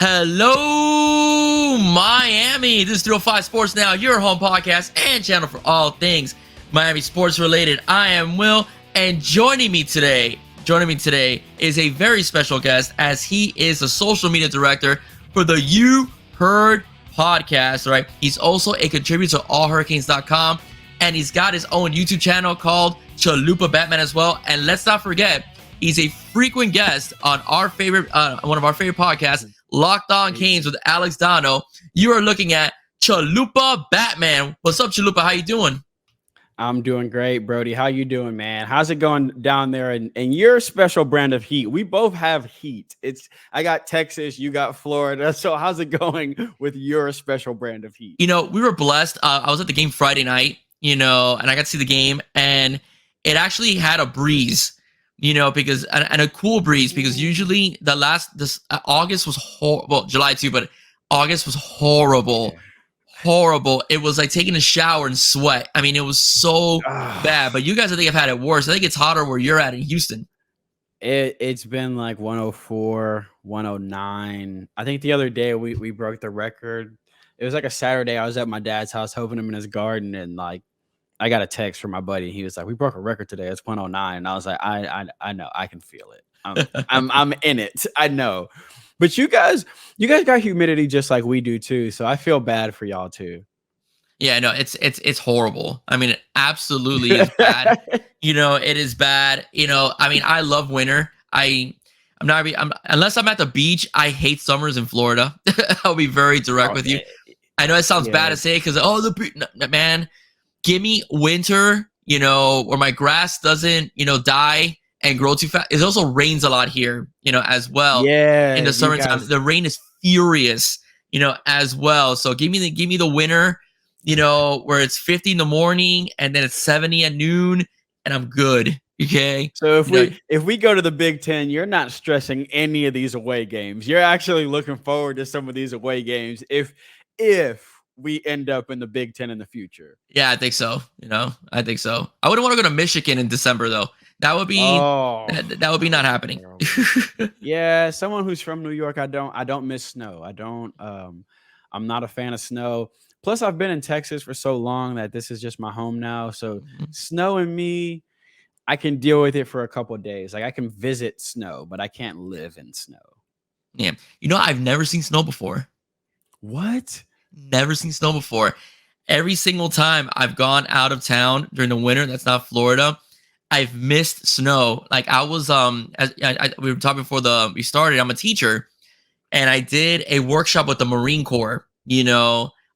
Hello, Miami. This is 305 Sports Now, your home podcast and channel for all things Miami sports related. I am Will, and joining me today is a very special guest, as he is the social media director for the You Heard podcast. Right? He's also a contributor to allhurricanes.com, and he's got his own YouTube channel called Chalupa Batman as well. And let's not forget, he's a frequent guest on our favorite, one of our favorite podcasts, Locked On Canes with Alex Dono. You are looking at Chalupa Batman. What's up, Chalupa? How you doing? I'm doing great, Brody. How you doing, man? How's it going down there in your special brand of heat? We both have heat. I got Texas, you got Florida. So how's it going with your special brand of heat? You know, we were blessed. I was at the game Friday night, and I got to see the game, and it actually had a breeze. Because and a cool breeze, because usually August was horrible. July too, but August was horrible. Yeah. Horrible. It was like taking a shower and sweat. I mean, it was so bad. But you guys, I think, have had it worse. I think it's hotter where you're at in Houston. It's been like 104, 109. I think the other day we broke the record. It was like a Saturday. I was at my dad's house helping him in his garden, and like I got a text from my buddy. He was like, "We broke a record today. It's 109." And I was like, I know. I can feel it. I'm in it. I know. But you guys got humidity just like we do too. So I feel bad for y'all too. Yeah, no, it's horrible. I mean, it absolutely is bad. It is bad. I mean, I love winter. Unless I'm at the beach, I hate summers in Florida. I'll be very direct with you. I know it sounds bad to say, because man, give me winter, where my grass doesn't, die and grow too fast. It also rains a lot here, as well. Yeah. In the summertime, the rain is furious, as well. So give me the winter, where it's 50 in the morning and then it's 70 at noon, and I'm good. Okay. So if we go to the Big Ten, you're not stressing any of these away games. You're actually looking forward to some of these away games if we end up in the Big Ten in the future. Yeah, I think so. I think so. I wouldn't want to go to Michigan in December, though. That would be that would be not happening. Yeah, someone who's from New York, I don't miss snow. I'm not a fan of snow. Plus, I've been in Texas for so long that this is just my home now. So snow and me, I can deal with it for a couple of days. Like I can visit snow, but I can't live in snow. Yeah. I've never seen snow before. What? Never seen snow before. Every single time I've gone out of town during the winter, that's not Florida, I've missed snow. Like I was, we were talking before we started. I'm a teacher, and I did a workshop with the Marine Corps,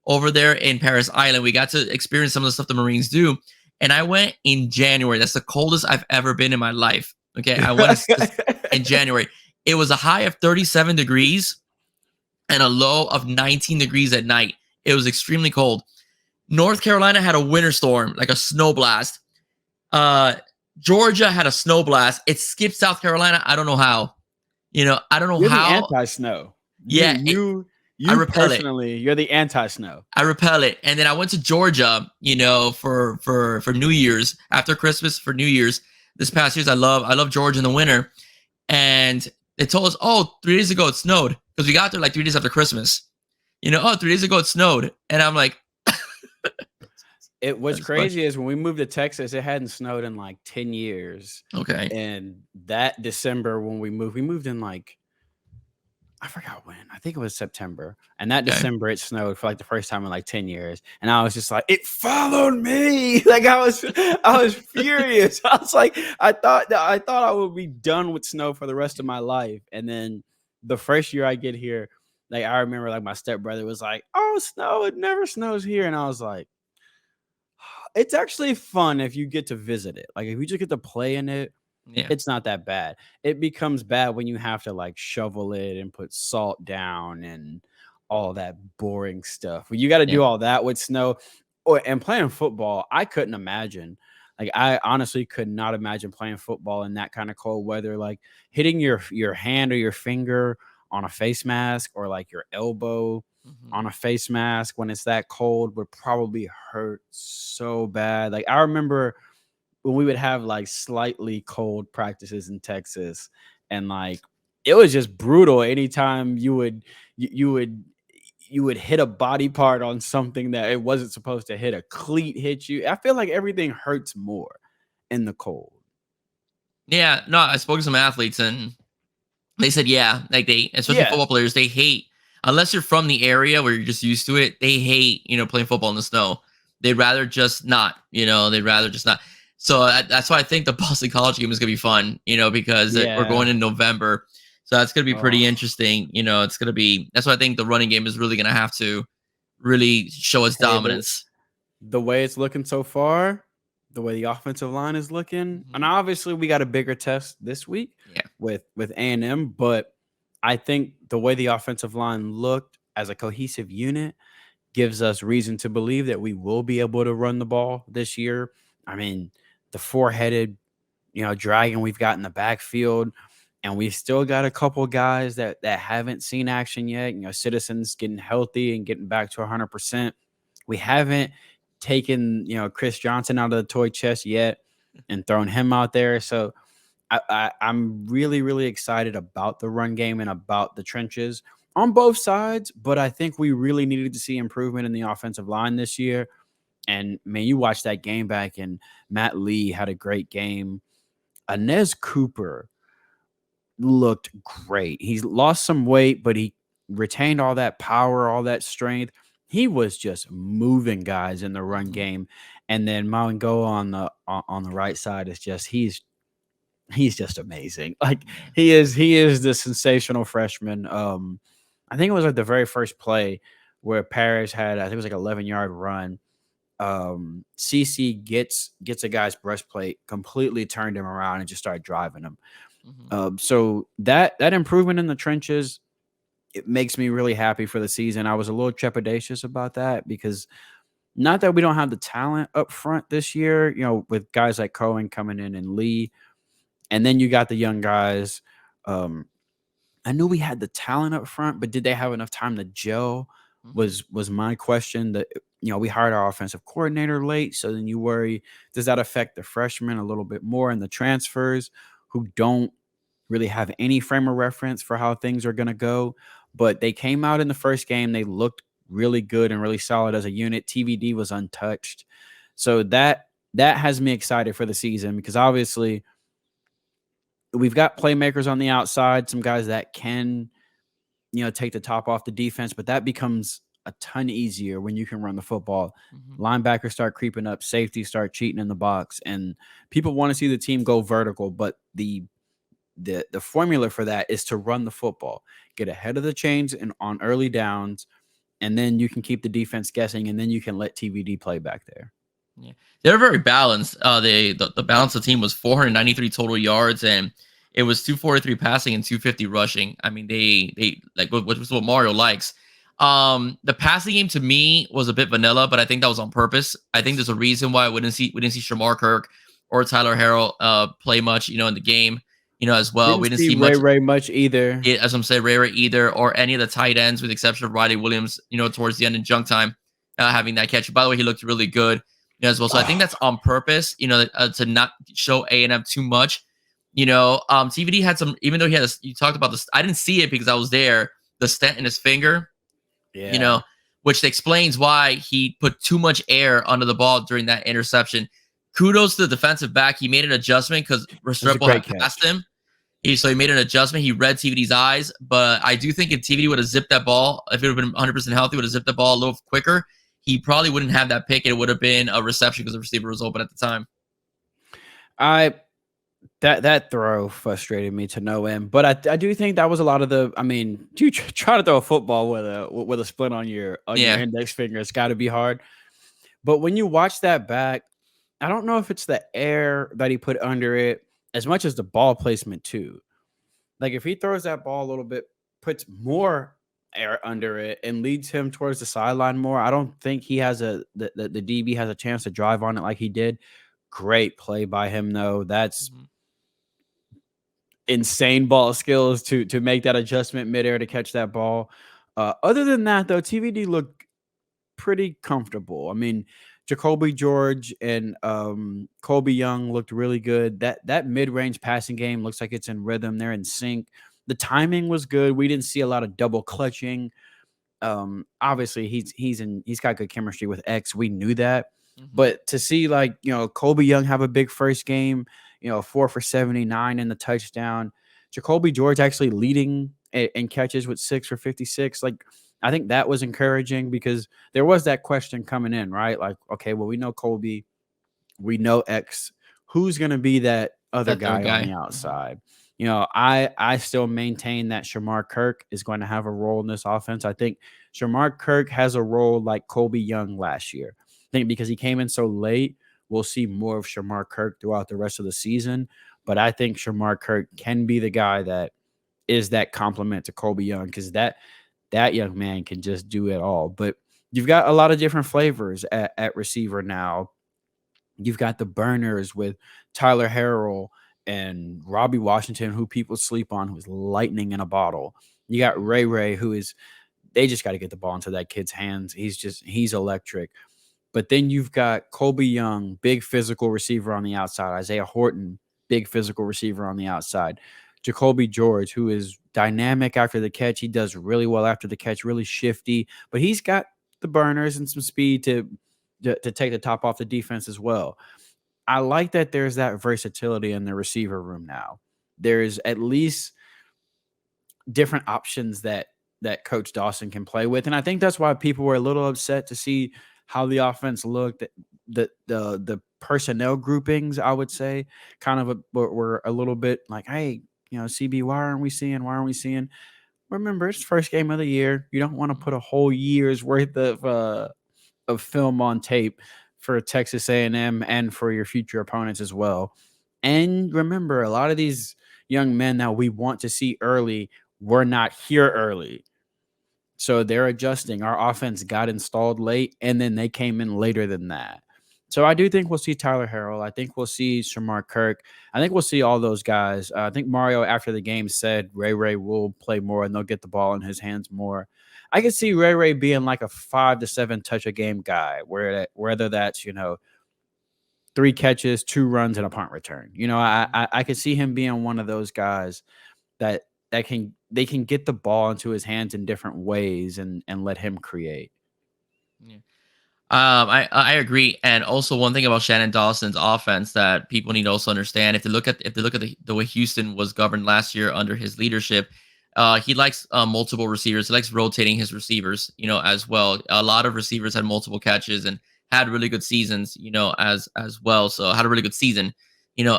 over there in Paris Island. We got to experience some of the stuff the Marines do. And I went in January. That's the coldest I've ever been in my life. Okay. I went in January. It was a high of 37 degrees and a low of 19 degrees at night. It was extremely cold. North Carolina had a winter storm, like a snow blast. Georgia had a snow blast. It skipped South Carolina. I don't know how. I don't know You're how. The anti-snow. Yeah, you I repel personally, you're the anti-snow. I repel it. And then I went to Georgia, for New Year's, after Christmas, for New Year's. This past year's, I love Georgia in the winter. And they told us, 3 days ago it snowed, because we got there like 3 days after Christmas. 3 days ago it snowed, and I'm like. What's crazy is when we moved to Texas, it hadn't snowed in like 10 years. Okay. And that December when we moved in like, I forgot when. I think it was September. And that December it snowed for like the first time in like 10 years. And I was just like, it followed me. Like I was furious. I was like, I thought I would be done with snow for the rest of my life. And then the first year I get here, like I remember like my stepbrother was like, "Oh, snow, it never snows here." And I was like, it's actually fun if you get to visit it. Like if you just get to play in it, it's not that bad. It becomes bad when you have to like shovel it and put salt down and all that boring stuff. You got to do all that with snow. And playing football, I couldn't imagine. Like I honestly could not imagine playing football in that kind of cold weather. Like hitting your hand or your finger on a face mask, or like your elbow on a face mask when it's that cold would probably hurt so bad. Like I remember when we would have like slightly cold practices in Texas, and like it was just brutal. Anytime you would you would hit a body part on something that it wasn't supposed to hit, a cleat hit you. I feel like everything hurts more in the cold. Yeah, no, I spoke to some athletes and they said, yeah, like they, especially Yeah. football players, they hate, unless you're from the area where you're just used to it, they hate, playing football in the snow. They'd rather just not, they'd rather just not. So that's why I think the Boston College game is going to be fun, because we're Yeah. going in November. So that's going to be pretty Oh, interesting. It's going to be, that's why I think the running game is really going to have to really show its hey, dominance. the way it's looking so far, the way the offensive line is looking, and Hmm. obviously we got a bigger test this week Yeah. with A&M, but I think the way the offensive line looked as a cohesive unit gives us reason to believe that we will be able to run the ball this year. I mean, the four-headed, dragon we've got in the backfield, and we've still got a couple guys that haven't seen action yet. Citizens getting healthy and getting back to 100%. We haven't taken, Chris Johnson out of the toy chest yet and thrown him out there. So I'm really, really excited about the run game and about the trenches on both sides. But I think we really needed to see improvement in the offensive line this year. And man, you watch that game back, and Matt Lee had a great game. Inez Cooper looked great. He's lost some weight, but he retained all that power, all that strength. He was just moving guys in the run Hmm. game. And then Mongo on the right side is just he's just amazing. Like Yeah. he is the sensational freshman. I think it was like the very first play where Paris had, I think it was like 11-yard run. CC gets a guy's breastplate, completely turned him around and just started driving him. Hmm. So that improvement in the trenches, it makes me really happy for the season. I was a little trepidatious about that because not that we don't have the talent up front this year, with guys like Cohen coming in and Lee, and then you got the young guys. Um, I knew we had the talent up front, but did they have enough time to gel? Hmm. Was my question. That we hired our offensive coordinator late, so then you worry, does that affect the freshmen a little bit more and the transfers who don't really have any frame of reference for how things are going to go? But they came out in the first game, they looked really good and really solid as a unit. TVD was untouched, so that has me excited for the season because obviously we've got playmakers on the outside, some guys that can, take the top off the defense, but that becomes a ton easier when you can run the football. Hmm. Linebackers start creeping up, safety start cheating in the box, and people want to see the team go vertical, but the formula for that is to run the football, get ahead of the chains and on early downs, and then you can keep the defense guessing, and then you can let TVD play back there. Yeah, they're very balanced. The balance of the team was 493 total yards, and it was 243 passing and 250 rushing. I mean, they like which was what Mario likes. The passing game to me was a bit vanilla, but I think that was on purpose. I think there's a reason why we didn't see Shamar Kirk or Tyler Harrell play much, in the game, as well. We Didn't didn't see see Ray much. Ray much either. As I'm saying, Ray either or any of the tight ends, with the exception of Riley Williams, towards the end in junk time, having that catch. By the way, he looked really good, as well. So I think that's on purpose, to not show A&M too much. TVD had some, even though he had this, you talked about this, I didn't see it because I was there, the stent in his finger, you Yeah, know, which explains why he put too much air under the ball during that interception. Kudos to the defensive back. He made an adjustment because it was a Restrepo had great passed catch. him. So he made an adjustment. He read TVD's eyes, but I do think if TVD would have zipped that ball, if it would have been 100% healthy, would have zipped the ball a little quicker, he probably wouldn't have that pick. It would have been a reception because the receiver was open at the time. I that throw frustrated me to no end, but I do think that was a lot of the. I mean, you try to throw a football with a splint on your Yeah. index finger. It's got to be hard. But when you watch that back, I don't know if it's the air that he put under it as much as the ball placement too. Like if he throws that ball a little bit, puts more air under it, and leads him towards the sideline more, I don't think he has the DB has a chance to drive on it like he did. Great play by him though. That's Mhm. insane ball skills to make that adjustment midair to catch that ball. Other than that, though, TVD looked pretty comfortable. I mean, Jacoby George and Colby Young looked really good. That mid range passing game looks like it's in rhythm. They're in sync. the timing was good. We didn't see a lot of double clutching. Obviously he's got good chemistry with X. We knew that. Mhm. But to see like, Kobe Young have a big first game, 4 for 79 in the touchdown. Jacoby George actually leading in catches with 6 for 56. Like, I think that was encouraging because there was that question coming in, right? Like, okay, well, we know Kobe, we know X. Who's going to be that other That third guy on the guy. Mhm. outside? I still maintain that Shamar Kirk is going to have a role in this offense. I think Shamar Kirk has a role like Kobe Young last year. I think because he came in so late, we'll see more of Shamar Kirk throughout the rest of the season. But I think Shamar Kirk can be the guy that is that complement to Kobe Young, because that young man can just do it all. But you've got a lot of different flavors at receiver now. You've got the burners with Tyler Harrell and Robbie Washington, who people sleep on, who's lightning in a bottle. You got Mhm. Ray Ray, who is, they just got to get the ball into that kid's hands. He's electric. But then you've got Colby Young, big physical receiver on the outside. Isaiah Horton, big physical receiver on the outside. Jacoby George, who is dynamic after the catch. He does really well after the catch, really shifty, but he's got the burners and some speed to take the top off the defense as well. I like that there's that versatility in the receiver room now. There's at least different options that Coach Dawson can play with, and I think that's why people were a little upset to see how the offense looked. The personnel groupings, I would say, kind of were a little bit like, hey, CB, why aren't we seeing? Why aren't we seeing? Remember, it's the first game of the year. You don't want to put a whole year's worth of film on tape for Texas A&M and for your future opponents as well. And remember, a lot of these young men that we want to see early were not here early. So they're adjusting. Our offense got installed late, and then they came in later than that. So I do think we'll see Tyler Harrell. I think we'll see Shamar Kirk. I think we'll see all those guys. I think Mario, after the game, said Ray Ray will play more and they'll get the ball in his hands more. I could see Ray Ray being like a 5 to 7 touch a game guy, whether that's 3 catches, 2 runs, and a punt return. I could see him being one of those guys that they can get the ball into his hands in different ways and let him create. Yeah. I agree, and also one thing about Shannon Dawson's offense that people need to also understand, if they look at the way Houston was governed last year under his leadership, he likes multiple receivers. He likes rotating his receivers, as well. A lot of receivers had multiple catches and had really good seasons, as well. So had a really good season,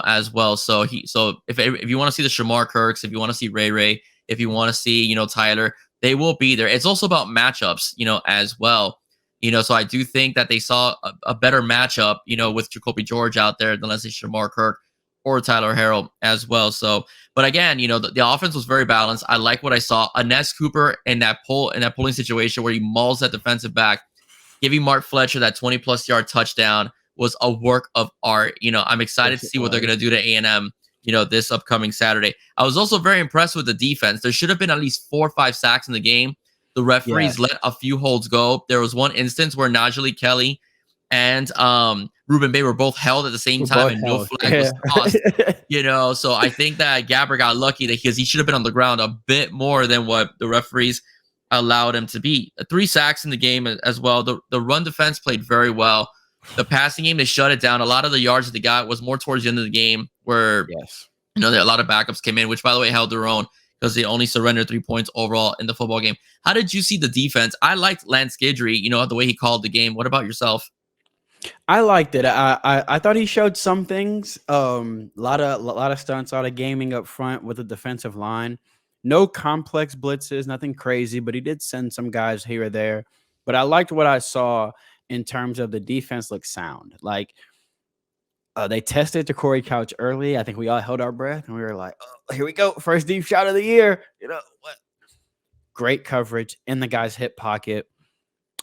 as well. So if you want to see the Shamar Kirks, if you want to see Ray Ray, if you want to see Tyler, they will be there. It's also about matchups, as well. So I do think that they saw a better matchup, with Jacoby George out there than, let's say, Shamar Kirk or Tyler Harrell as well. So, but again, the offense was very balanced. I like what I saw. Ines Cooper in that pulling situation where he mauls that defensive back, giving Mark Fletcher that 20+ yard touchdown was a work of art. I'm excited Yes, to it see what they're was. going to do to A&M, this upcoming Saturday. I was also very impressed with the defense. There should have been at least 4 or 5 sacks in the game. The referees Yes. let a few holds go. There was one instance where Najee Kelly and Ruben Bay were both held at the same We're time both and no held. flag Yeah. was tossed. So I think that Gabber got lucky because he should have been on the ground a bit more than what the referees allowed him to be. 3 sacks in the game as well. The run defense played very well. The passing game, they shut it down. A lot of the yards that they got was more towards the end of the game where Yes. a lot of backups came in, which, by the way, held their own because they only surrendered 3 points overall in the football game. How did you see the defense? I liked Lance Guidry, the way he called the game. What about yourself? I liked it. I thought he showed some things. A lot of stunts, a lot of gaming up front with the defensive line. No complex blitzes, nothing crazy, but he did send some guys here or there. But I liked what I saw in terms of the defense looked sound. Like, they tested to Corey Couch early. I think we all held our breath and we were like, "Oh, here we go, first deep shot of the year." What? Great coverage in the guy's hip pocket.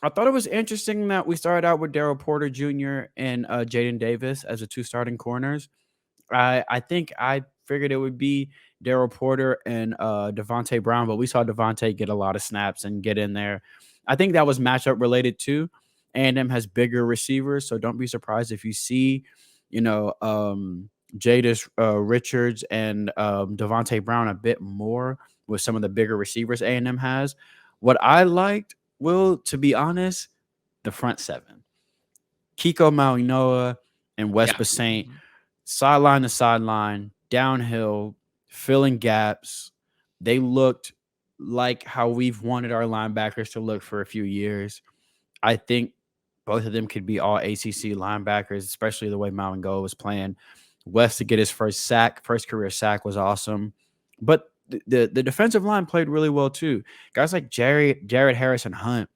I thought it was interesting that we started out with Daryl Porter Jr. and Jaden Davis as the 2 starting corners. I think I figured it would be Daryl Porter and Devontae Brown, but we saw Devontae get a lot of snaps and get in there. I think that was matchup related too. A&M has bigger receivers, so don't be surprised if you see, Jadis Richards and Devontae Brown a bit more with some of the bigger receivers A&M has. What I liked, Will, to be honest, the front seven. Kiko Malinoa and Wes Yeah. Basaint, Mhm. sideline to sideline, downhill, filling gaps. They looked like how we've wanted our linebackers to look for a few years. I think both of them could be all ACC linebackers, especially the way Malinoa was playing. Wes to get his first career sack was awesome. But the defensive line played really well too. Guys like Jared Harrison Hunt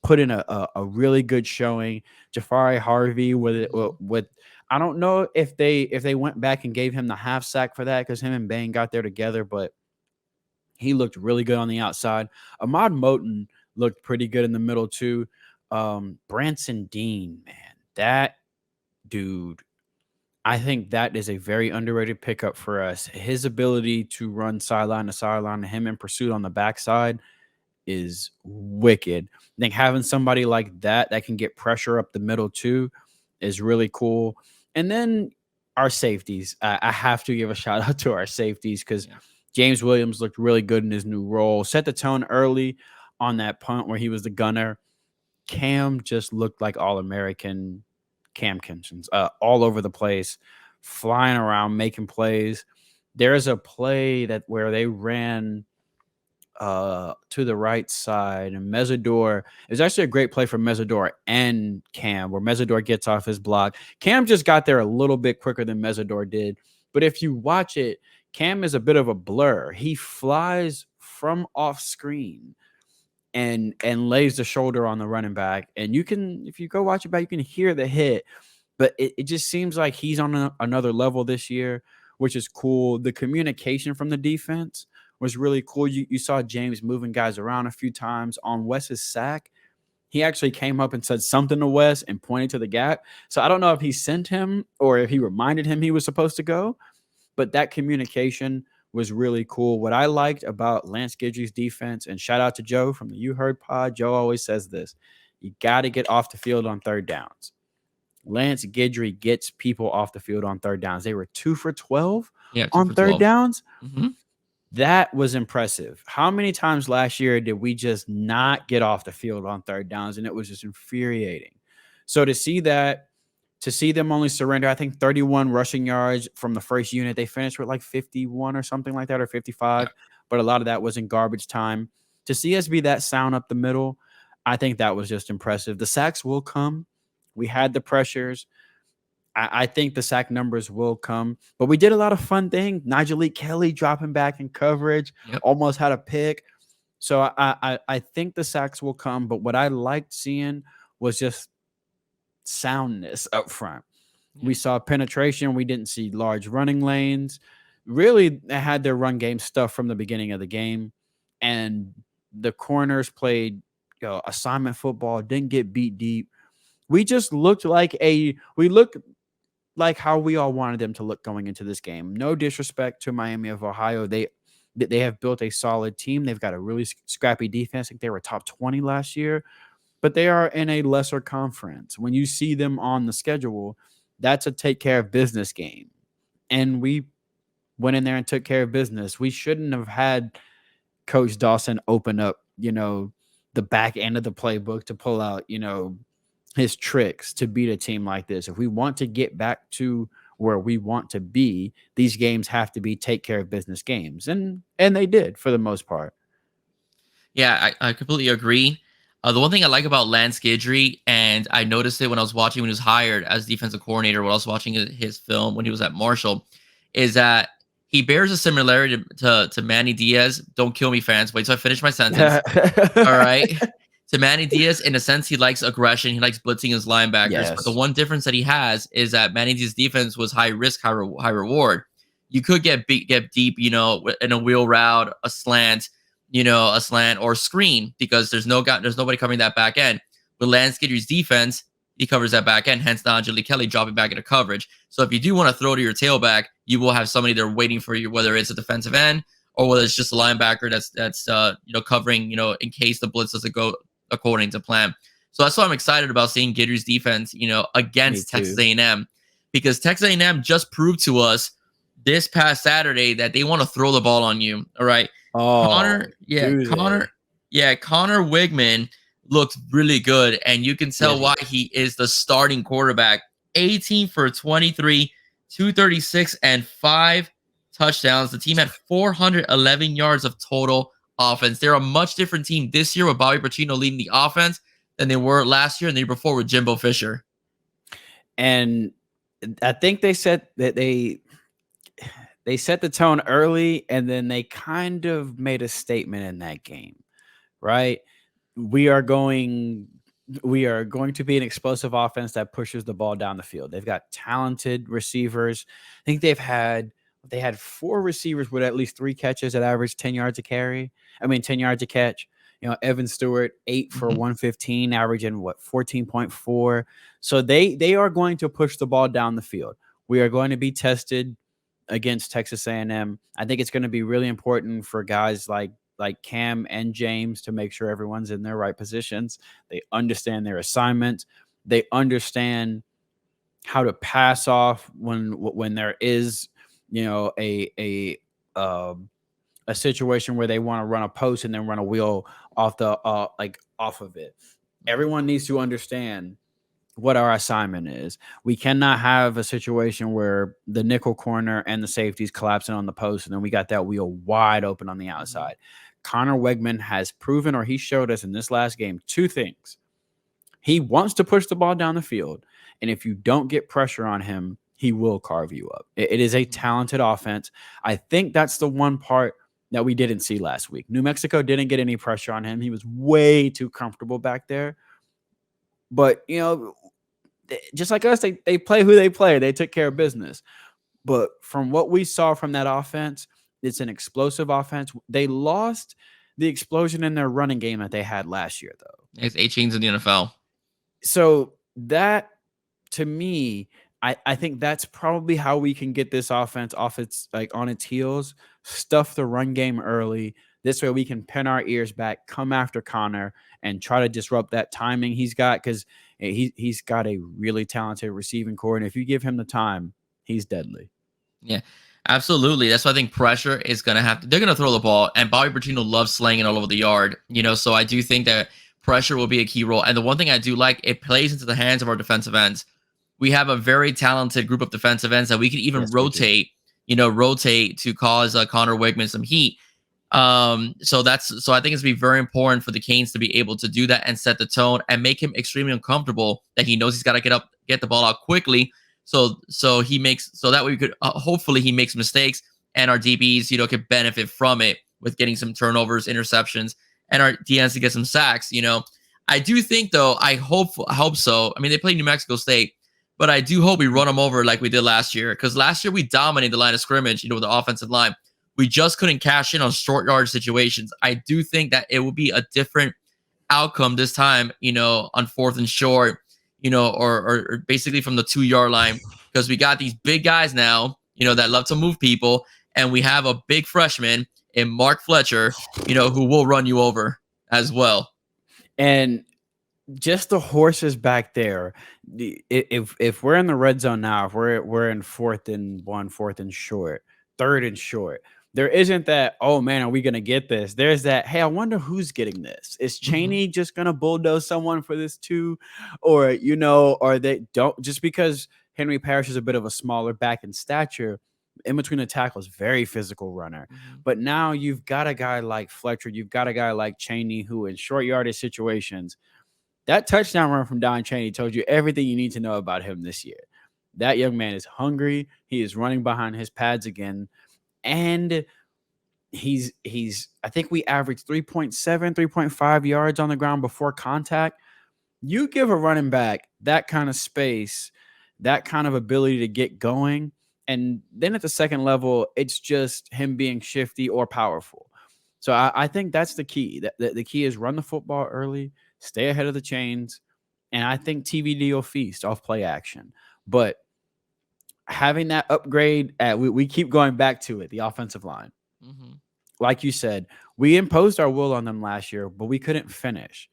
put in a really good showing. Jafari Harvey Mhm. with I don't know if they went back and gave him the half sack for that because him and Bain got there together, but he looked really good on the outside. Ahmad Moten looked pretty good in the middle too. Branson Dean, man, that dude. I think that is a very underrated pickup for us. His ability to run sideline to sideline, him in pursuit on the backside is wicked. I think having somebody like that can get pressure up the middle too is really cool. And then our safeties. I have to give a shout out to our safeties because Yeah. James Williams looked really good in his new role. Set the tone early on that punt where he was the gunner. Cam just looked like all-American Cam Kinsons, all over the place, flying around, making plays. There's a play where they ran to the right side, and Mesidor, it was actually a great play for Mesidor and Cam, where Mesidor gets off his block. Cam just got there a little bit quicker than Mesidor did, but if you watch it, Cam is a bit of a blur. He flies from off screen and lays the shoulder on the running back, and you can, if you go watch it back, you can hear the hit, but it just seems like he's on another level this year, which is cool. The communication from the defense was really cool. You saw James moving guys around a few times on Wes's sack. He actually came up and said something to Wes and pointed to the gap. So I don't know if he sent him or if he reminded him he was supposed to go, but that communication was really cool. What I liked about Lance Guidry's defense, and shout out to Joe from the You Heard Pod. Joe always says this: you got to get off the field on third downs. Lance Guidry gets people off the field on third downs. They were 2 for 12 Yeah. Two on for third 12. downs. Mm-hmm. That was impressive. How many times last year did we just not get off the field on third downs? And it was just infuriating. So to see them only surrender, I think 31 rushing yards from the first unit. They finished with like 51 or something like that, or 55. Yeah. But a lot of that was in garbage time. To see us be that sound up the middle, I think that was just impressive. The sacks will come. We had the pressures. I think the sack numbers will come, but we did a lot of fun things. Nigel Lee Kelly dropping back in coverage, Yep. almost had a pick. So I think the sacks will come, but what I liked seeing was just soundness up front. Yeah. We saw penetration. We didn't see large running lanes. Really, they had their run game stuff from the beginning of the game, and the corners played assignment football, didn't get beat deep. We just looked like how we all wanted them to look going into this game. No disrespect to Miami of Ohio. They have built a solid team. They've got a really scrappy defense. I think they were top 20 last year, but they are in a lesser conference. When you see them on the schedule, that's a take care of business game. And we went in there and took care of business. We shouldn't have had Coach Dawson open up, the back end of the playbook to pull out, his tricks to beat a team like this. If we want to get back to where we want to be, these games have to be take care of business games. And they did for the most part. Yeah, I completely agree. The one thing I like about Lance Guidry, and I noticed it when I was watching when he was hired as defensive coordinator, when I was watching his film when he was at Marshall, is that he bears a similarity to Manny Diaz. Don't kill me, fans. Wait till I finish my sentence. All right. To Manny Diaz, in a sense, he likes aggression. He likes blitzing his linebackers. But the Yes. one difference that he has is that Manny Diaz's defense was high risk, high reward. You could get deep, in a wheel route, a slant, or screen because there's nobody covering that back end. With Lance Guidry's defense, he covers that back end. Hence, Najee Kelly dropping back into coverage. So if you do want to throw to your tailback, you will have somebody there waiting for you, whether it's a defensive end or whether it's just a linebacker that's covering, in case the blitz doesn't go according to plan. So that's why I'm excited about seeing Guidry's defense, Me against too. Texas A&M, because Texas A&M just proved to us this past Saturday that they want to throw the ball on you. All right. Oh, do Connor, they? yeah, Connor Wigman looked really good, and you can Yes, tell he why did. he is the starting quarterback. 18 for 23, 236, and 5 touchdowns. The team had 411 yards of total offense. They're a much different team this year with Bobby Petrino leading the offense than they were last year and the year before with Jimbo Fisher. And I think they said that they set the tone early, and then they kind of made a statement in that game, right? We are going we are going to be an explosive offense that pushes the ball down the field. They've got talented receivers. I think they had 4 receivers with at least 3 catches that average 10 yards a carry. I mean 10 yards a catch. Evan Stewart 8 for Mhm. 115, averaging what 14.4. So they are going to push the ball down the field. We are going to be tested against Texas A&M. I think it's going to be really important for guys like Cam and James to make sure everyone's in their right positions. They understand their assignment. They understand how to pass off when there is, um, a situation where they want to run a post and then run a wheel off of it. Mhm. Everyone needs to understand what our assignment is. We cannot have a situation where the nickel corner and the safeties collapsing on the post, and then we got that wheel wide open on the Mhm. outside. Connor Wegman has proven, or he showed us in this last game, 2 things. He wants to push the ball down the field, and if you don't get pressure on him, he will carve you up. It is a Mhm. talented offense. I think that's the one part that we didn't see last week. New Mexico didn't get any pressure on him. He was way too comfortable back there. But just like us, they play who they play. They took care of business. But from what we saw from that offense, it's an explosive offense. They lost the explosion in their running game that they had last year, though. It's 8 chains in the NFL. So that to me, I think that's probably how we can get this offense off its like on its heels, stuff the run game early. This way we can pin our ears back, come after Connor, and try to disrupt that timing he's got because he's got a really talented receiving core. And if you give him the time, he's deadly. Yeah, absolutely. That's why I think pressure is going to have to, they're going to throw the ball, and Bobby Bertino loves slaying it all over the yard, so I do think that pressure will be a key role. And the one thing I do like, it plays into the hands of our defensive ends. We have a very talented group of defensive ends that we can even Yes, we do. rotate to cause Connor Wigman some heat. So I think it's be very important for the Canes to be able to do that and set the tone and make him extremely uncomfortable that he knows he's got to get the ball out quickly. So that way we could hopefully he makes mistakes and our DBs could benefit from it with getting some turnovers, interceptions, and our DNs to get some sacks. I do think though I hope so. I mean they play New Mexico State, but I do hope we run them over like we did last year because last year we dominated the line of scrimmage. With the offensive line, we just couldn't cash in on short yard situations. I do think that it will be a different outcome this time, on fourth and short, or basically from the 2 yard line, because we got these big guys now, that love to move people, and we have a big freshman in Mark Fletcher, who will run you over as well. And just the horses back there. If we're in the red zone now, if we're in 4th and 1, 4th and short, 3rd and short, there isn't that, oh man, are we gonna get this? There's that, hey, I wonder who's getting this. Is Mhm. Cheney just gonna bulldoze someone for this too? Or or they don't, just because Henry Parrish is a bit of a smaller back in stature, in between the tackles, very physical runner. Mhm. But now you've got a guy like Fletcher, you've got a guy like Cheney who in short yardage situations, that touchdown run from Don Chaney told you everything you need to know about him this year. That young man is hungry. He is running behind his pads again. And he's I think we averaged 3.7, 3.5 yards on the ground before contact. You give a running back that kind of space, that kind of ability to get going. And then at the second level, it's just him being shifty or powerful. So I think that's the key. The key is run the football early, stay ahead of the chains, and I think TVD will feast off play action. But having that upgrade, we keep going back to it, the offensive line. Mhm. Like you said, we imposed our will on them last year, but we couldn't finish.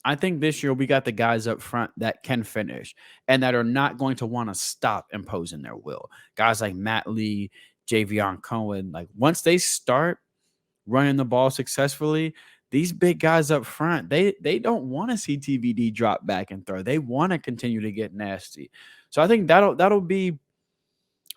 I think this year we got the guys up front that can finish and that are not going to want to stop imposing their will. Guys like Matt Lee, Javion Cohen. Like once they start running the ball successfully, these big guys up front, they don't want to see TVD drop back and throw. They want to continue to get nasty. So I think that'll be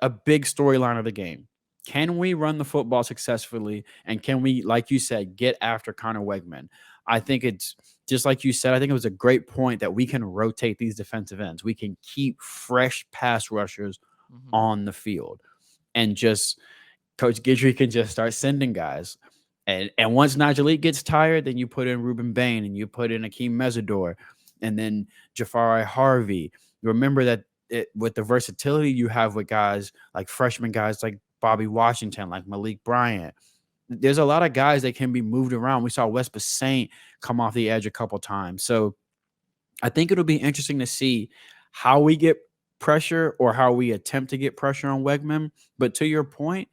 a big storyline of the game. Can we run the football successfully? And can we, like you said, get after Connor Wegman? I think it's just like you said, I think it was a great point that we can rotate these defensive ends. We can keep fresh pass rushers Mhm. on the field. And just Coach Guidry can just start sending guys. And once Najee gets tired, then you put in Ruben Bain and you put in Akeem Mesidor and then Jafari Harvey. Remember that with the versatility you have with guys like freshman guys like Bobby Washington, like Malik Bryant, there's a lot of guys that can be moved around. We saw West Saint come off the edge a couple times. So I think it'll be interesting to see how we get pressure or how we attempt to get pressure on Wegman. But to your point,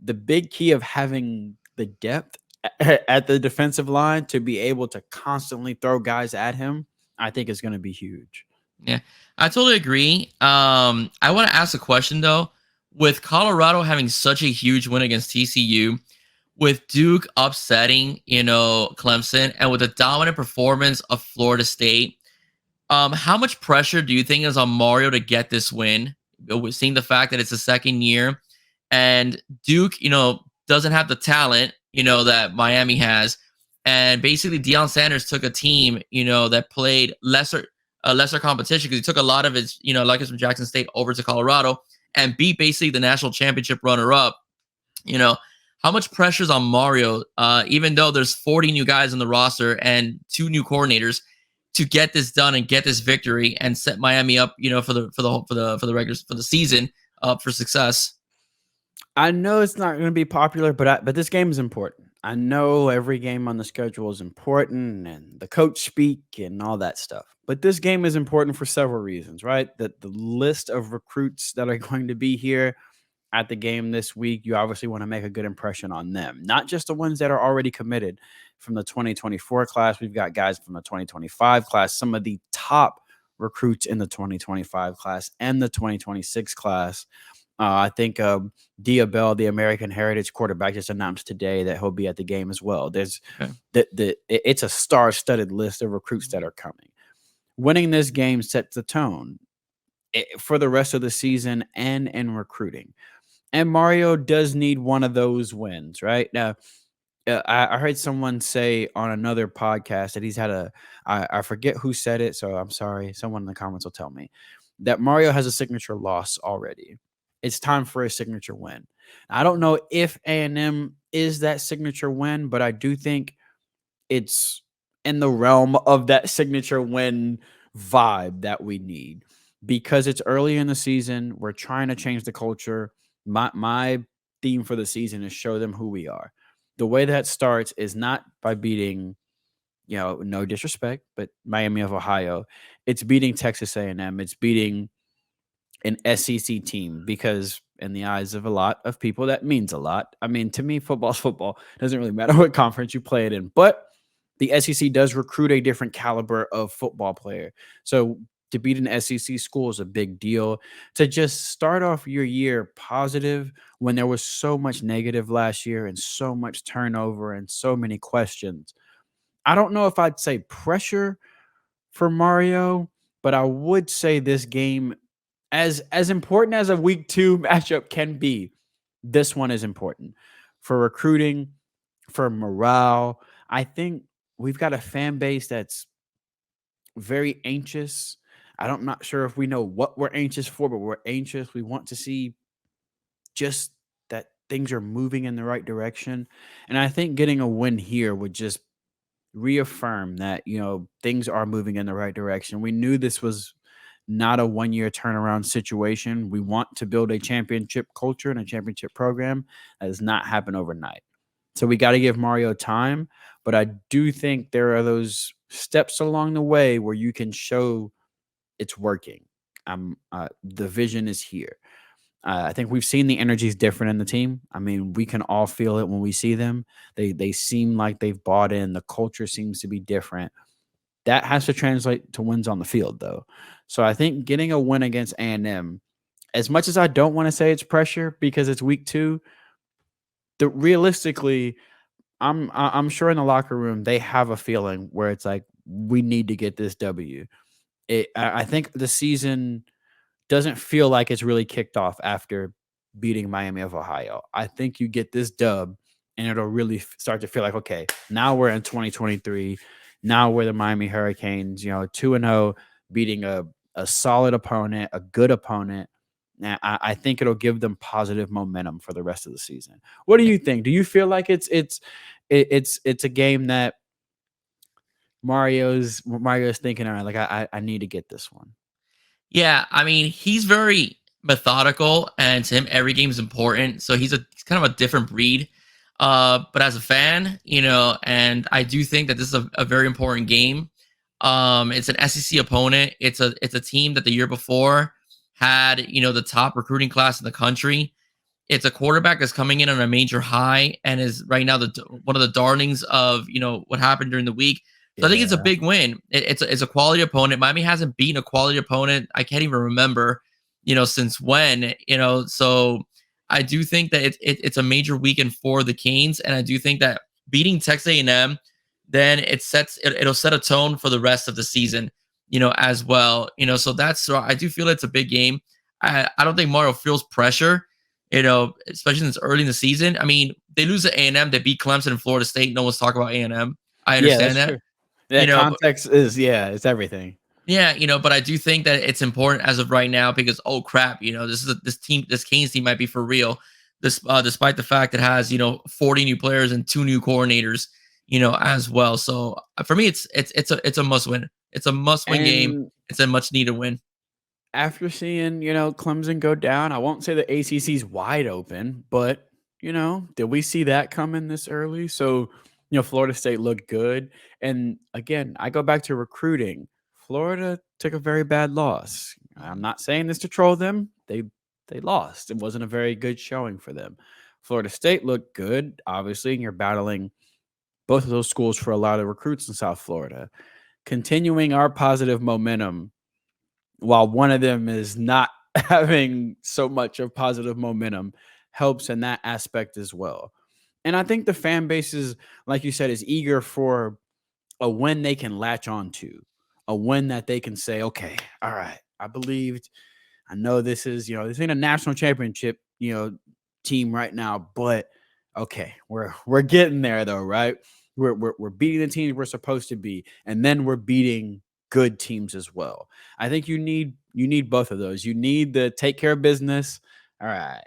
the big key of having the depth at the defensive line to be able to constantly throw guys at him, I think is going to be huge. Yeah, I totally agree. I want to ask a question though. With Colorado having such a huge win against TCU, with Duke upsetting, Clemson, and with a dominant performance of Florida State, how much pressure do you think is on Mario to get this win? Seeing the fact that it's the second year, and Duke, doesn't have the talent, that Miami has, and basically Deion Sanders took a team, that played lesser competition because he took a lot of his, like from Jackson State over to Colorado and beat basically the national championship runner-up. How much pressure is on Mario, even though there's 40 new guys in the roster and 2 new coordinators, to get this done and get this victory and set Miami up, for the season for success. I know it's not going to be popular, but this game is important. I know every game on the schedule is important and the coach speak and all that stuff. But this game is important for several reasons, right? That the list of recruits that are going to be here at the game this week, you obviously want to make a good impression on them, not just the ones that are already committed from the 2024 class. We've got guys from the 2025 class, some of the top recruits in the 2025 class and the 2026 class. I think Dia Bell, the American Heritage quarterback, just announced today that he'll be at the game as well. There's it's a star-studded list of recruits that are coming. Winning this game sets the tone for the rest of the season and in recruiting. And Mario does need one of those wins, right? Now, I heard someone say on another podcast that he's had I forget who said it, so I'm sorry. Someone in the comments will tell me that Mario has a signature loss already. It's time for a signature win. I don't know if A&M is that signature win, but I do think it's in the realm of that signature win vibe that we need because it's early in the season. We're trying to change the culture. My theme for the season is show them who we are. The way that starts is not by beating, no disrespect, but Miami of Ohio. It's beating Texas A&M. It's beating an SEC team because in the eyes of a lot of people, that means a lot. I mean, to me, football's football. It doesn't really matter what conference you play it in, but the SEC does recruit a different caliber of football player. So to beat an SEC school is a big deal. To just start off your year positive when there was so much negative last year and so much turnover and so many questions. I don't know if I'd say pressure for Mario, but I would say this game, as important as a week 2 matchup can be, this one is important for recruiting, for morale. I think we've got a fan base that's very anxious. I'm not sure if we know what we're anxious for, but we're anxious. We want to see just that things are moving in the right direction. And I think getting a win here would just reaffirm that, things are moving in the right direction. We knew this was not a one-year turnaround situation. We want to build a championship culture and a championship program. That does not happen overnight. So we got to give Mario time, but I do think there are those steps along the way where you can show it's working. The vision is here. I think we've seen the energy is different in the team. I mean, we can all feel it when we see them. They seem like they've bought in. The culture seems to be different. That has to translate to wins on the field, though. So I think getting a win against A&M as much as I don't want to say it's pressure because it's week 2, realistically, I'm sure in the locker room they have a feeling where it's like we need to get this W. I think the season doesn't feel like it's really kicked off after beating Miami of Ohio. I think you get this dub and it'll really start to feel like, okay, now we're in 2023. Now we're the Miami Hurricanes, 2-0, beating a solid opponent, a good opponent. Now, I think it'll give them positive momentum for the rest of the season. What do you think? Do you feel like it's a game that Mario's thinking, all right, like I need to get this one? Yeah, I mean, he's very methodical, and to him, every game is important. So he's kind of a different breed. But as a fan, and I do think that this is a very important game. It's an SEC opponent. It's a team that the year before had the top recruiting class in the country. It's a quarterback that's coming in on a major high and is right now one of the darlings of what happened during the week. So I think it's a Yeah. big win. It's a quality opponent. Miami hasn't beaten a quality opponent. I can't even remember, since when. So I do think that it's a major weekend for the Canes, and I do think that beating Texas A&M, then it'll set a tone for the rest of the season, as well. So I do feel it's a big game. I don't think Mario feels pressure, especially since early in the season. I mean, they lose to A&M, they beat Clemson and Florida State. No one's talking about A&M. I Yeah, that's understand that. true. That But context is, yeah, it's everything. yeah, but I do think that it's important as of right now because oh crap, this Canes team might be for real. Despite the fact it has 40 new players and 2 new coordinators, as well. So for me, it's a must win. It's a must win game. And It's a much needed win. after seeing, Clemson go down, I won't say the ACC's wide open, but, did we see that coming this early? So, Florida State looked good. And again, I go back to recruiting. Florida took a very bad loss. I'm not saying this to troll them. They lost. It wasn't a very good showing for them. Florida State looked good, obviously, and you're battling both of those schools for a lot of recruits in South Florida. Continuing our positive momentum while one of them is not having so much of positive momentum helps in that aspect as well. And I think the fan base is, like you said, is eager for a win they can latch on to, a win that they can say, okay, all right, I believed. I know this is, this ain't a national championship, team right now, but okay, we're getting there though, right? We're beating the teams we're supposed to be, and then we're beating good teams as well. I think you need both of those. You need the take care of business. All right,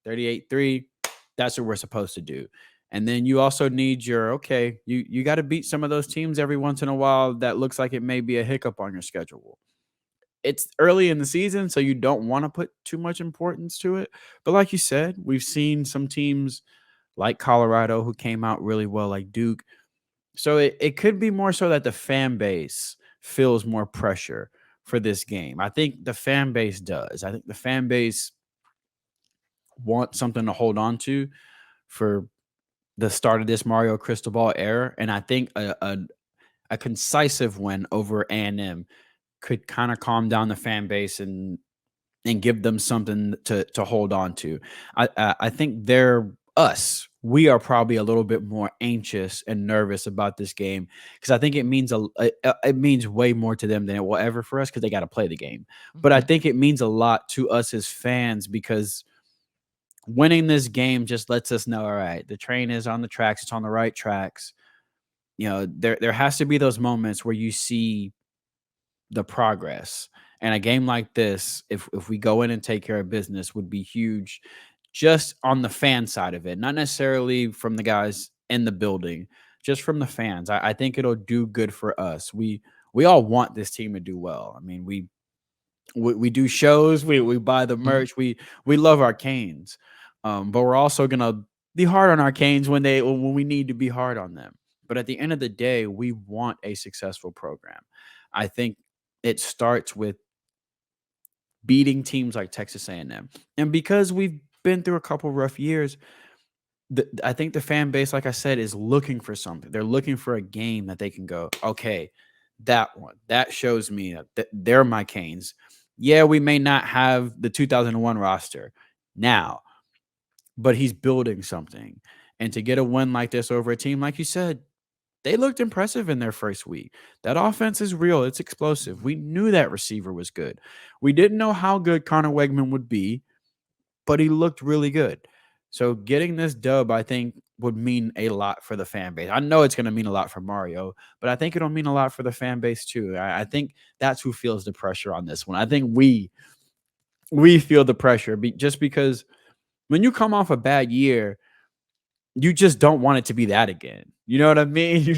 38-3. That's what we're supposed to do. And then you also need you got to beat some of those teams every once in a while that looks like it may be a hiccup on your schedule. It's early in the season, so you don't want to put too much importance to it. But like you said, we've seen some teams like Colorado who came out really well, like Duke. So it could be more so that the fan base feels more pressure for this game. I think the fan base does. I think the fan base wants something to hold on to for the start of this Mario Cristobal era. And I think a concisive win over A&M could kind of calm down the fan base and give them something to hold on to. I think they're us. We are probably a little bit more anxious and nervous about this game because I think it means it means way more to them than it will ever for us because they got to play the game. But I Mhm. think it means a lot to us as fans because winning this game just lets us know, all right, the train is on the tracks. It's on the right tracks. There has to be those moments where you see the progress. And a game like this, if we go in and take care of business, would be huge just on the fan side of it, not necessarily from the guys in the building, just from the fans. I think it'll do good for us. We all want this team to do well. I mean, we do shows, we buy the Mhm. merch, we love our Canes. But we're also gonna be hard on our Canes when we need to be hard on them. But at the end of the day, we want a successful program. I think it starts with beating teams like Texas A&M. And because we've been through a couple rough years, I think the fan base, like I said, is looking for something. They're looking for a game that they can go, okay, that one, that shows me that they're my Canes. Yeah, we may not have the 2001 roster now, but he's building something. And to get a win like this over a team, like you said, they looked impressive in their first week. That offense is real. It's explosive. We knew that receiver was good. We didn't know how good Connor Wegman would be, but he looked really good. So getting this dub, I think, would mean a lot for the fan base. I know it's going to mean a lot for Mario, but I think it'll mean a lot for the fan base too. I think that's who feels the pressure on this one. I think we feel the pressure just because when you come off a bad year, you just don't want it to be that again. You know what I mean? You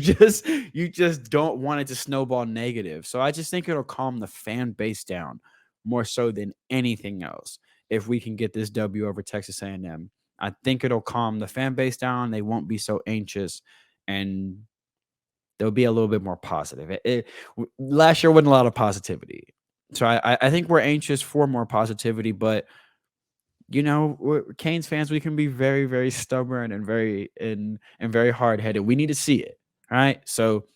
just don't want it to snowball negative. So I just think it'll calm the fan base down more so than anything else. If we can get this W over Texas A&M, I think it'll calm the fan base down. They won't be so anxious, and they'll be a little bit more positive. Last year wasn't a lot of positivity, so I think we're anxious for more positivity, but we're Canes fans. We can be very, very stubborn and very hard headed. We need to see it, right? So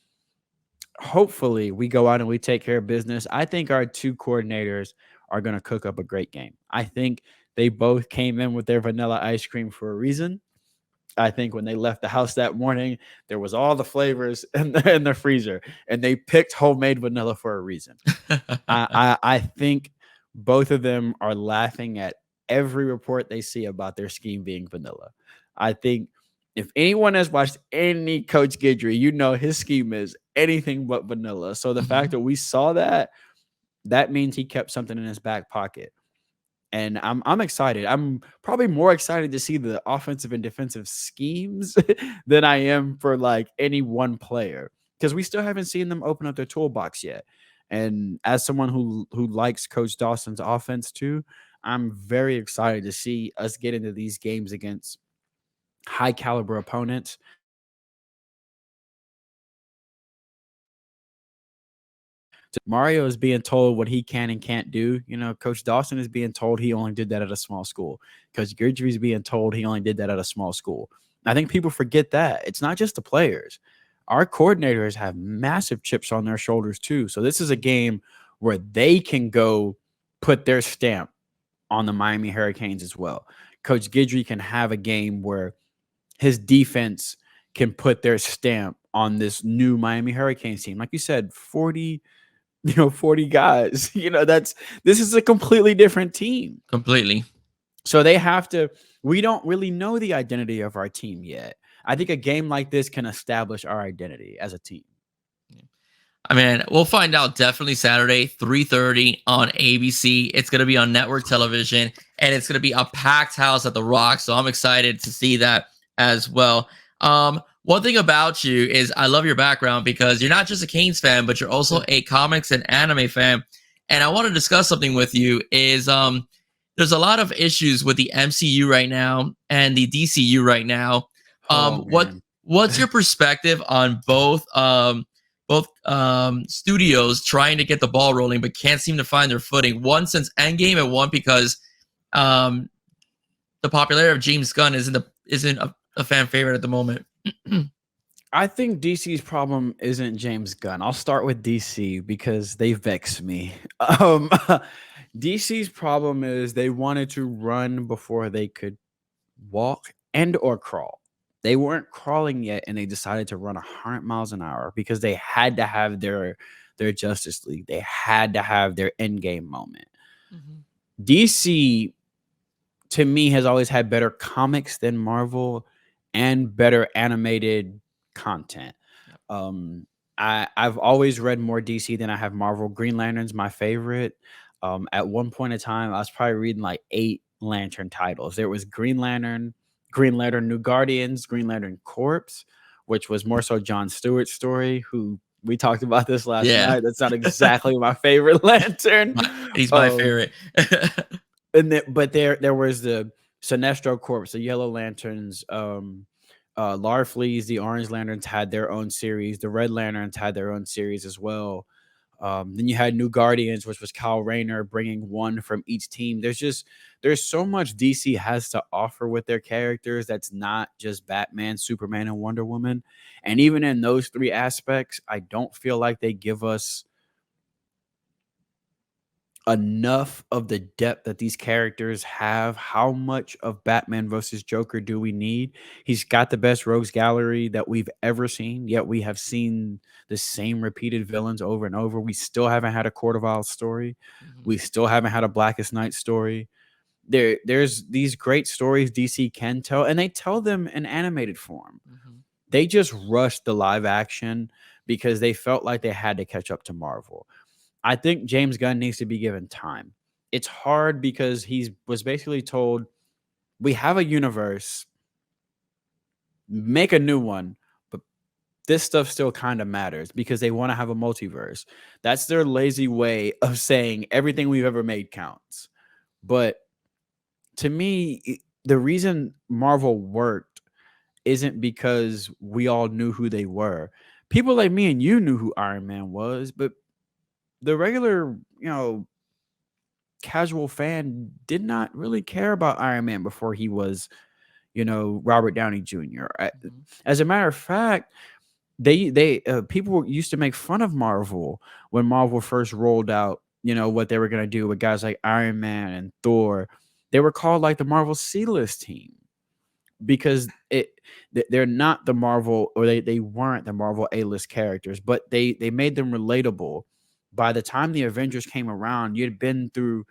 hopefully we go out and we take care of business. I think our two coordinators are going to cook up a great game. I think they both came in with their vanilla ice cream for a reason. I think when they left the house that morning, there was all the flavors in the freezer, and they picked homemade vanilla for a reason. I think both of them are laughing at every report they see about their scheme being vanilla. I think if anyone has watched any Coach Guidry, his scheme is anything but vanilla. So the fact Mhm. that we saw that means he kept something in his back pocket. And I'm excited. I'm probably more excited to see the offensive and defensive schemes than I am for like any one player, because we still haven't seen them open up their toolbox yet. And as someone who likes Coach Dawson's offense too, I'm very excited to see us get into these games against high caliber opponents. Mario is being told what he can and can't do. Coach Dawson is being told he only did that at a small school. Coach Guidry is being told he only did that at a small school. I think people forget that. It's not just the players. Our coordinators have massive chips on their shoulders too. So this is a game where they can go put their stamp on the Miami Hurricanes as well. Coach Guidry can have a game where his defense can put their stamp on this new Miami Hurricanes team. Like you said, 40 guys. This is a completely different team. Completely. So we don't really know the identity of our team yet. I think a game like this can establish our identity as a team. I mean, we'll find out definitely Saturday, 3:30 on ABC. It's going to be on network television, and it's going to be a packed house at the Rock. So I'm excited to see that as well. One thing about you is I love your background because you're not just a Canes fan, but you're also a comics and anime fan. And I want to discuss something with you is there's a lot of issues with the MCU right now and the DCU right now. Oh What man. what's your perspective on both studios trying to get the ball rolling but can't seem to find their footing? One since Endgame, and one because um, the popularity of James Gunn isn't a fan favorite at the moment. I think DC's problem isn't James Gunn. I'll start with DC because they vex me. Um, DC's problem is they wanted to run before they could walk and or crawl. They weren't crawling yet, and they decided to run 100 miles an hour because they had to have their Justice League. They had to have their Endgame moment. Mhm. DC, to me, has always had better comics than Marvel and better animated content. Yep. I've always read more DC than I have Marvel. Green Lantern's my favorite. At one point in time, I was probably reading like 8 Lantern titles. There was Green Lantern, Green Lantern New Guardians, Green Lantern Corpse, which was more so John Stewart's story, who we talked about this last Yeah, night. That's not exactly my favorite Lantern. he's my Um, favorite. but there was the Sinestro Corps, the Yellow Lanterns, Larfleeze, the Orange Lanterns had their own series. The Red Lanterns had their own series as well. Then you had New Guardians, which was Kyle Rayner bringing one from each team. There's so much DC has to offer with their characters that's not just Batman, Superman, and Wonder Woman. And even in those 3 aspects, I don't feel like they give us enough of the depth that these characters have. How much of Batman versus Joker do we need? He's got the best rogues gallery that we've ever seen, yet we have seen the same repeated villains over and over. We still haven't had a Court of Owls story. Mhm. We still haven't had a Blackest Night story. There's these great stories DC can tell, and they tell them in animated form. Mhm. They just rushed the live action because they felt like they had to catch up to Marvel. I think James Gunn needs to be given time. It's hard because he was basically told, we have a universe, make a new one, but this stuff still kind of matters because they want to have a multiverse. That's their lazy way of saying everything we've ever made counts. But to me, the reason Marvel worked isn't because we all knew who they were. People like me and you knew who Iron Man was, but the regular, casual fan did not really care about Iron Man before he was, Robert Downey Jr. Mhm. As a matter of fact, they people used to make fun of Marvel when Marvel first rolled out, what they were gonna do with guys like Iron Man and Thor. They were called like the Marvel C-list team because they're not the Marvel, or they weren't the Marvel A-list characters, but they made them relatable. By the time the Avengers came around, you'd been through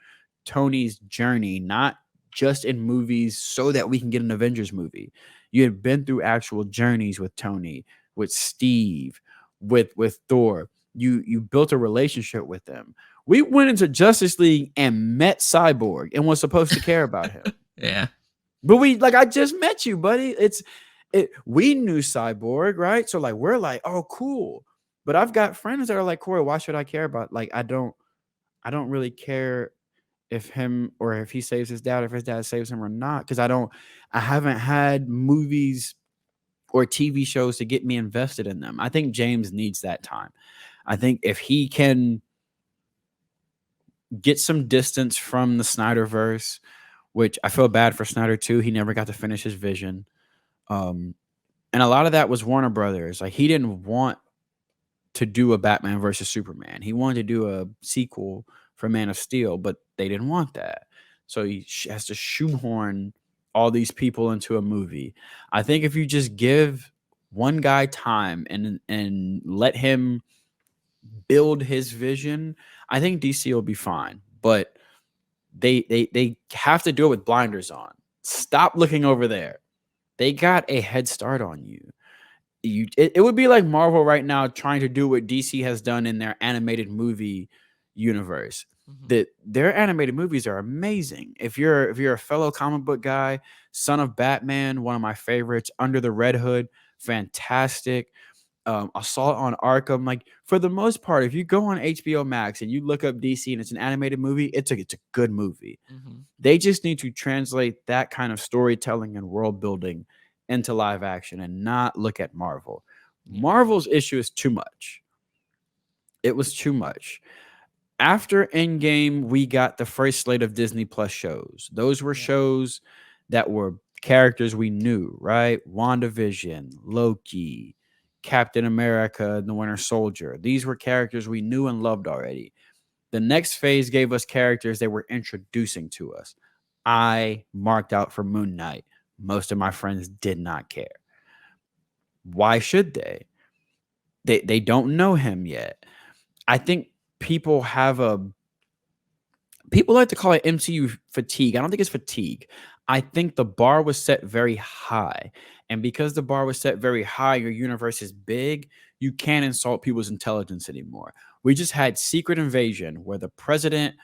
Tony's journey, not just in movies so that we can get an Avengers movie. You had been through actual journeys with Tony, with Steve, with Thor. You built a relationship with them. We went into Justice League and met Cyborg and was supposed to care about him. Yeah. But I just met you, buddy. We knew Cyborg, right? So like we're like, oh, cool. But I've got friends that are like, Corey, why should I care about? Like, I don't really care if him or if he saves his dad, if his dad saves him or not, because I haven't had movies or TV shows to get me invested in them. I think James needs that time. I think if he can get some distance from the Snyderverse, which I feel bad for Snyder too. He never got to finish his vision. Um, and a lot of that was Warner Brothers. Like he didn't want to do a Batman versus Superman. He wanted to do a sequel for Man of Steel, but they didn't want that. So he has to shoehorn all these people into a movie. I think if you just give one guy time and let him build his vision, I think DC will be fine. But they have to do it with blinders on. Stop looking over there. They got a head start on you. It would be like Marvel right now trying to do what DC has done in their animated movie universe. Mhm. That their animated movies are amazing. If you're a fellow comic book guy, Son of Batman, one of my favorites, Under the Red Hood, fantastic. Assault on Arkham, like for the most part, if you go on HBO Max and you look up DC and it's an animated movie, it's a good movie. Mhm. They just need to translate that kind of storytelling and world building into live action and not look at Marvel. Yeah. Marvel's issue is too much. It was too much. After Endgame, we got the first slate of Disney Plus shows. Those were Yeah. shows that were characters we knew, right? WandaVision, Loki, Captain America, and the Winter Soldier. These were characters we knew and loved already. The next phase gave us characters they were introducing to us. I marked out for Moon Knight. Most of my friends did not care. Why should they? They don't know him yet. I think people have a people like to call it MCU fatigue. I don't think it's fatigue. I think the bar was set very high. And because the bar was set very high, your universe is big, you can't insult people's intelligence anymore. We just had Secret Invasion where the president,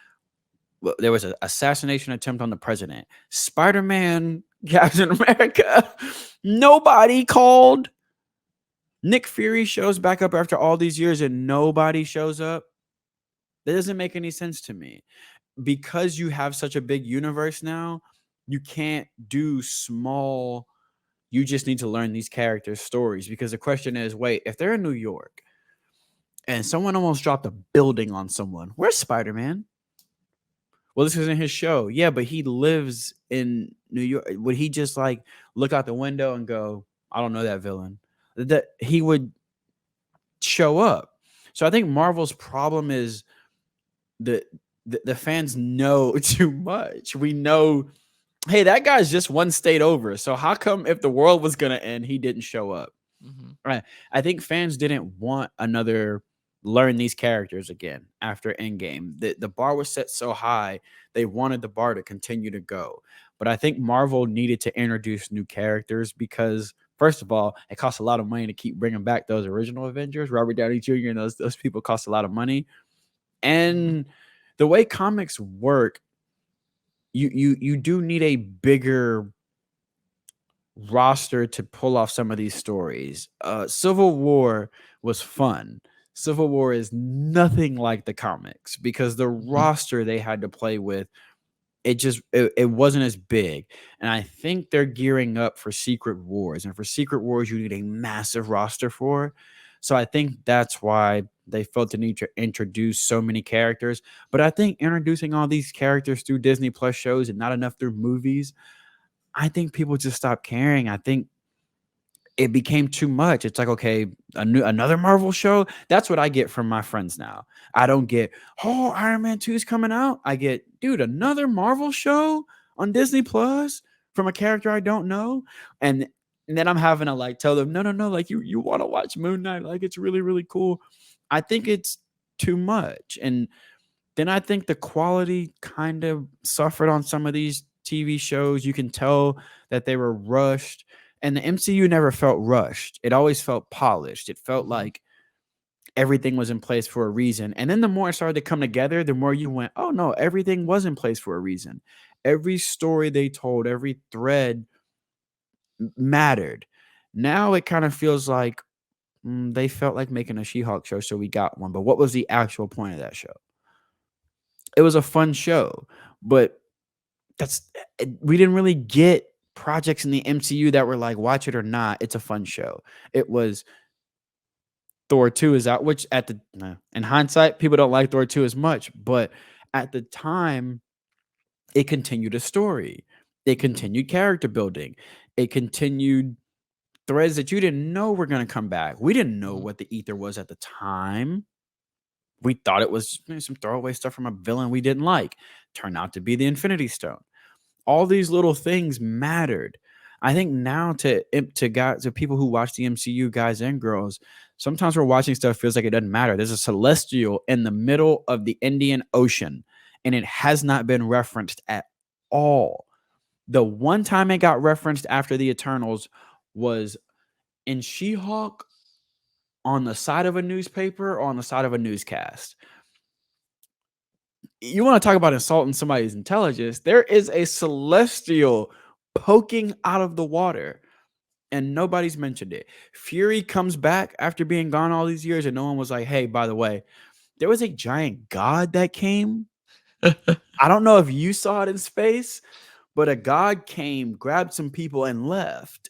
well, there was an assassination attempt on the president. Spider-Man, Captain America, nobody called. Nick Fury shows back up after all these years and nobody shows up. That doesn't make any sense to me. Because you have such a big universe now, you can't do small. You just need to learn these characters' stories because the question is, wait, if they're in New York and someone almost dropped a building on someone, where's Spider-Man? Well, this isn't his show. Yeah, but he lives in New York. Would he just like look out the window and go, I don't know that villain? That he would show up. So I think Marvel's problem is the the fans know too much. We know, hey, that guy's just one state over. So how come if the world was gonna end, he didn't show up? Mhm. Right. I think fans didn't want another learn these characters again after Endgame. The bar was set so high, they wanted the bar to continue to go. But I think Marvel needed to introduce new characters because first of all, it costs a lot of money to keep bringing back those original Avengers. Robert Downey Jr. and those people cost a lot of money. Mhm. And the way comics work, you do need a bigger roster to pull off some of these stories. Civil War was fun. Civil War is nothing like the comics because the Mhm. roster they had to play with, it wasn't as big. And I think they're gearing up for Secret Wars. And for Secret Wars, you need a massive roster for. So I think that's why they felt the need to introduce so many characters. But I think introducing all these characters through Disney Plus shows and not enough through movies, I think people just stopped caring. I think it became too much. It's like, okay, another Marvel show. That's what I get from my friends now. I don't get, oh, Iron Man 2 is coming out. I get, dude, another Marvel show on Disney Plus from a character I don't know. And then I'm having to like tell them, no, no, no, like you want to watch Moon Knight, like it's really, really cool. I think it's too much. And then I think the quality kind of suffered on some of these TV shows. You can tell that they were rushed, and the MCU never felt rushed. It always felt polished. It felt Mhm. like everything was in place for a reason. And then the more it started to come together, the more you went, oh no, everything was in place for a reason. Every story they told, every thread mattered. Now it kind of feels like they felt like making a She-Hulk show, so we got one. But what was the actual point of that show? It was a fun show, but that's we didn't really get projects in the MCU that were like, watch it or not, it's a fun show. It was Thor 2 is out, which at the in hindsight, people don't like Thor 2 as much, but at the time, it continued a story. It Mhm. continued character building. It continued threads that you didn't know were going to come back. We didn't know Mhm. what the ether was at the time. We thought it was some throwaway stuff from a villain we didn't like. Turned out to be the Infinity Stone. All these little things mattered. I think now to guys to people who watch the MCU, guys and girls, sometimes we're watching stuff feels like it doesn't matter. There's a celestial in the middle of the Indian Ocean, and it has not been referenced at all. The one time it got referenced after the Eternals was in She-Hulk on the side of a newspaper or on the side of a newscast. You want to talk about insulting somebody's intelligence? There is a celestial poking out of the water and nobody's mentioned it. Fury comes back after being gone all these years and no one was like, "Hey, by the way, there was a giant god that came." I don't know if you saw it in space, but a god came, grabbed some people and left.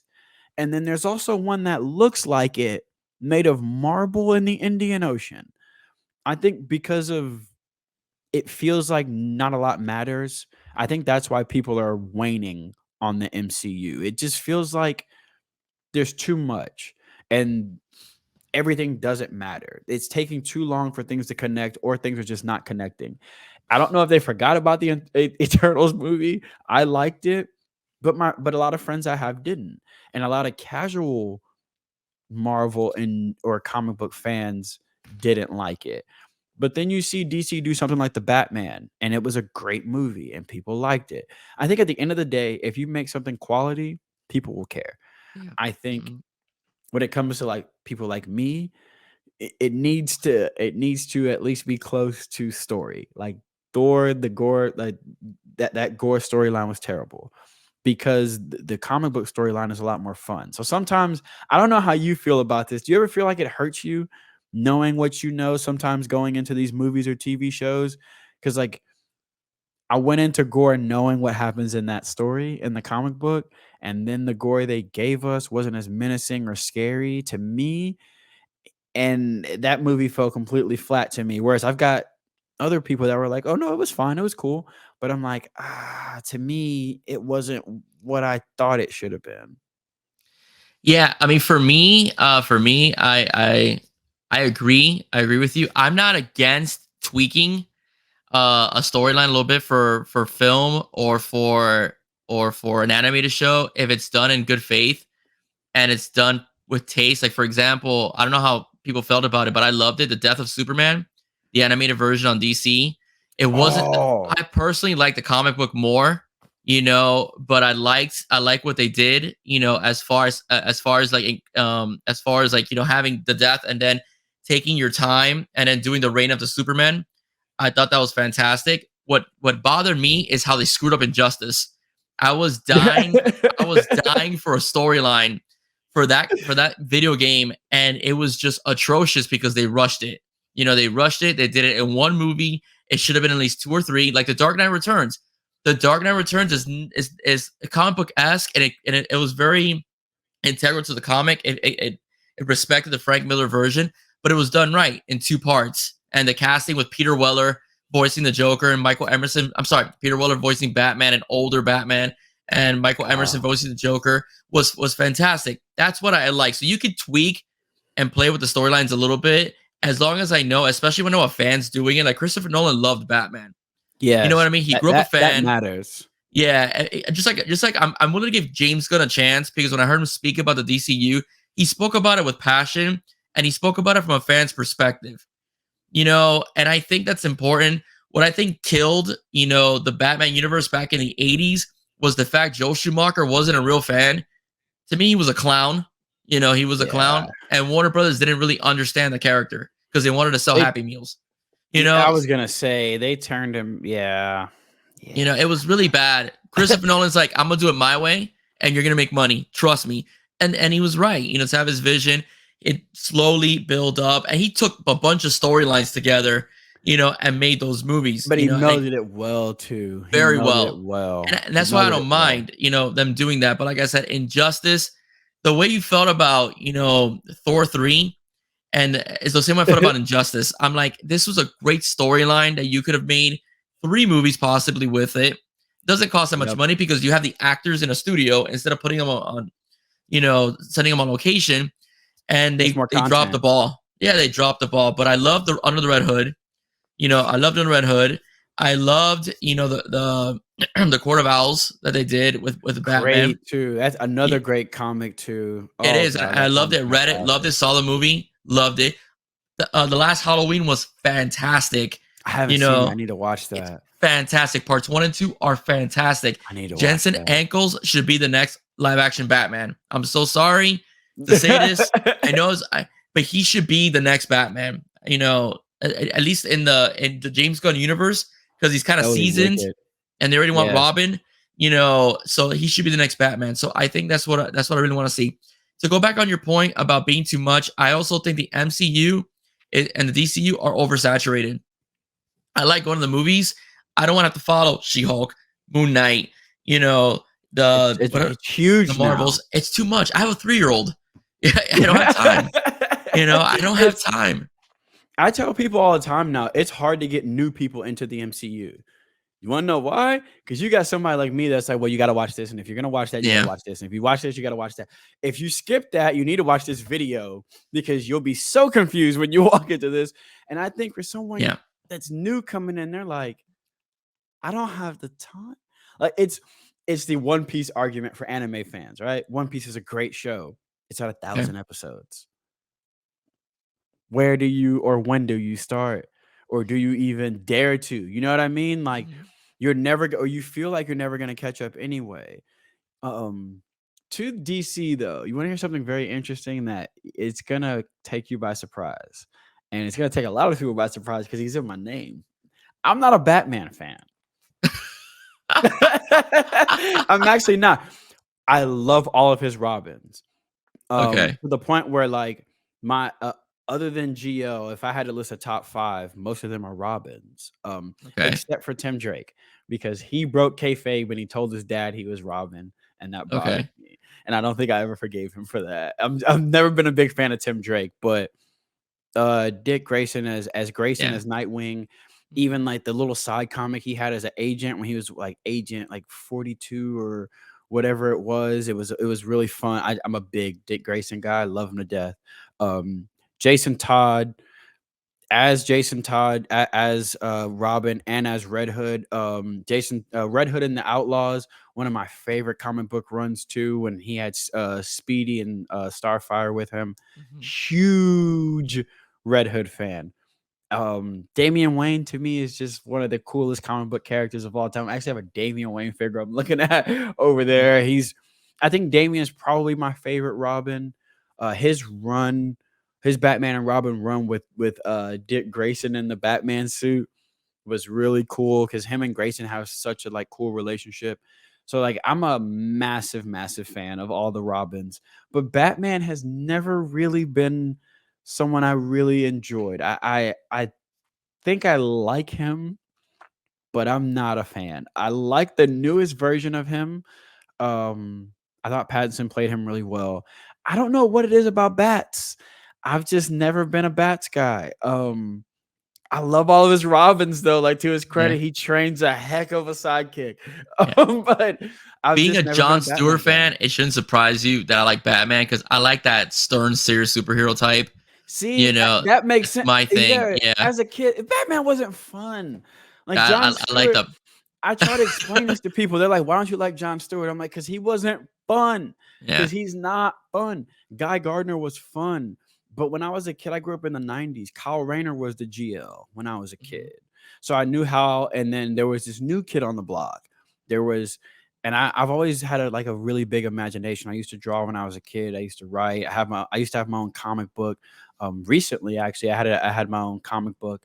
And then there's also one that looks like it, made of marble in the Indian Ocean. I think because of it feels like not a lot matters. I think that's why people are waning on the MCU. It just feels like there's too much and everything doesn't matter. It's taking too long for things to connect or things are just not connecting. I don't know if they forgot about the Eternals movie. I liked it, but a lot of friends I have didn't. And a lot of casual Marvel and or comic book fans didn't like it. But then you see DC do something like the Batman, and it was a great movie, and people liked it. I think at the end of the day, if you make something quality, people will care. Yeah. I think Mhm. when it comes to like people like me, it needs to at least be close to story. Like Thor, the gore, like that gore storyline was terrible because the comic book storyline is a lot more fun. So sometimes I don't know how you feel about this. Do you ever feel like it hurts you knowing what you know sometimes going into these movies or TV shows? Because like I went into gore knowing what happens in that story in the comic book, and then the gore they gave us wasn't as menacing or scary to me. And that movie fell completely flat to me. Whereas I've got other people that were like, "Oh no, it was fine, it was cool," but I'm like, to me, it wasn't what I thought it should have been. Yeah, I mean, for me, I agree. I agree with you. I'm not against tweaking a storyline a little bit for film or for an animated show, if it's done in good faith and it's done with taste. Like for example, I don't know how people felt about it, but I loved it. The Death of Superman, the animated version on DC. It wasn't. Oh, I personally liked the comic book more, but I like what they did, as far as like as far as like having the death and then taking your time and then doing the reign of the Superman. I thought that was fantastic. What bothered me is how they screwed up Injustice. I was dying. I was dying for a storyline for that video game, and it was just atrocious because they rushed it. They rushed it. They did it in one movie. It should have been at least two or three. Like the Dark Knight Returns. The Dark Knight Returns is comic book esque, and it was very integral to the comic. It respected the Frank Miller version, but it was done right in two parts. And the casting with Peter Weller voicing the Joker and Michael Emerson. I'm sorry, Peter Weller voicing Batman, an older Batman, and Michael Emerson voicing the Joker was fantastic. That's what I like. So you could tweak and play with the storylines a little bit, as long as I know, especially when I know a fan's doing it. Like Christopher Nolan loved Batman. You know what yes, I mean? He grew up a that fan. matters. Yeah, just like I'm willing to give James Gunn a chance, because when I heard him speak about the DCU, he spoke about it with passion, and he spoke about it from a fan's perspective. And I think that's important. What I think killed, the Batman universe back in the 80s was the fact Joel Schumacher wasn't a real fan. To me, he was a clown. He was a Yeah. clown, and Warner Brothers didn't really understand the character because they wanted to sell They Happy Meals. I was gonna say they turned him. Yeah, yeah. It was really bad. Christopher Nolan's like, I'm gonna do it my way, and you're gonna make money. Trust me. And he was right. To have his vision, it slowly built up, and he took a bunch of storylines together, and made those movies. But he melded it well too. He Very melded it well. well. And that's why I don't mind, them doing that. But like I said, Injustice, the way you felt about, Thor 3, and it's the same way I felt about Injustice. I'm like, this was a great storyline that you could have made 3 movies possibly with it. Doesn't cost that much money because you have the actors in a studio instead of putting them on, sending them on location. And they dropped the ball. Yeah, they dropped the ball. But I love the Under the Red Hood. I loved Under the Red Hood. I loved, the the Court of Owls that they did with Batman. Great too. That's another great comic too. It is. I loved it. Read it. Loved it. Saw the movie. Loved it. The last Halloween was fantastic. I haven't seen it. I need to watch that. Fantastic. Parts 1 and 2 are fantastic. I need to Jensen watch that. Ackles should be the next live action Batman. I'm so sorry to say this. I know, but he should be the next Batman. At least in the James Gunn universe, because he's kind of seasoned, and they already want Robin. So he should be the next Batman. So I think that's what I really want to see. To go back on your point about being too much, I also think the MCU and the DCU are oversaturated. I like going to the movies. I don't want to have to follow She-Hulk, Moon Knight, it's huge. The Marvels. Now. It's too much. I have a 3-year-old. I don't have time. I don't have time. I tell people all the time now, it's hard to get new people into the MCU. You want to know why? Because you got somebody like me that's like, well, you got to watch this. And if you're going to watch that, you got to watch this. And if you watch this, you got to watch that. If you skip that, you need to watch this video because you'll be so confused when you walk into this. And I think for someone that's new coming in, they're like, I don't have the time. Like it's the One Piece argument for anime fans, right? One Piece is a great show. It's at 1,000 episodes. Where do you or when do you start? Or do you even dare to? You know what I mean? Like you're never or you feel like you're never going to catch up anyway. To DC though, you want to hear something very interesting that it's going to take you by surprise. And it's going to take a lot of people by surprise because he's in my name. I'm not a Batman fan. I'm actually not. I love all of his Robins. To the point where like my other than GL, if I had to list a top 5, most of them are Robins. Except for Tim Drake, because he broke kayfabe when he told his dad he was Robin, and that bothered me. And I don't think I ever forgave him for that. I've never been a big fan of Tim Drake, but Dick Grayson as Grayson as Nightwing, even like the little side comic he had as an agent when he was like agent like 42 or whatever it was really fun. I'm a big Dick Grayson guy. I love him to death. Jason Todd, as Jason Todd, as Robin, and as Red Hood. Red Hood and the Outlaws, one of my favorite comic book runs too. When he had Speedy and Starfire with him, Mhm. huge Red Hood fan. Damian Wayne to me is just one of the coolest comic book characters of all time. I actually have a Damian Wayne figure I'm looking at over Mhm. there. I think Damian is probably my favorite Robin. His run, his Batman and Robin run with Dick Grayson in the Batman suit was really cool because him and Grayson have such a like cool relationship. So like I'm a massive, massive fan of all the Robins, but Batman has never really been someone I really enjoyed. I think I like him, but I'm not a fan. I like the newest version of him. Um, I thought Pattinson played him really well. I don't know what it is about bats. I've just never been a bats guy. I love all of his Robins though. Like to his Yeah. credit, he trains a heck of a sidekick. Yeah. But I've Being just a never been a John Stewart Batman guy. fan, it shouldn't surprise you that I like Batman because I like that stern, serious superhero type. See, that makes That's sense. my thing. Yeah, Yeah. as a kid, Batman wasn't fun. Like I, John I like Stewart, the. I try to explain this to people. They're like, "Why don't you like John Stewart?" I'm like, "Cause he wasn't fun. Yeah. Cause he's not fun." Guy Gardner was fun, but when I was a kid, I grew up in the '90s. Kyle Rayner was the GL when I was a Mhm. kid, so I knew how. And then there was this new kid on the block. There was, and I've always had like a really big imagination. I used to draw when I was a kid. I used to write. I used to have my own comic book. Recently, actually, I had my own comic book.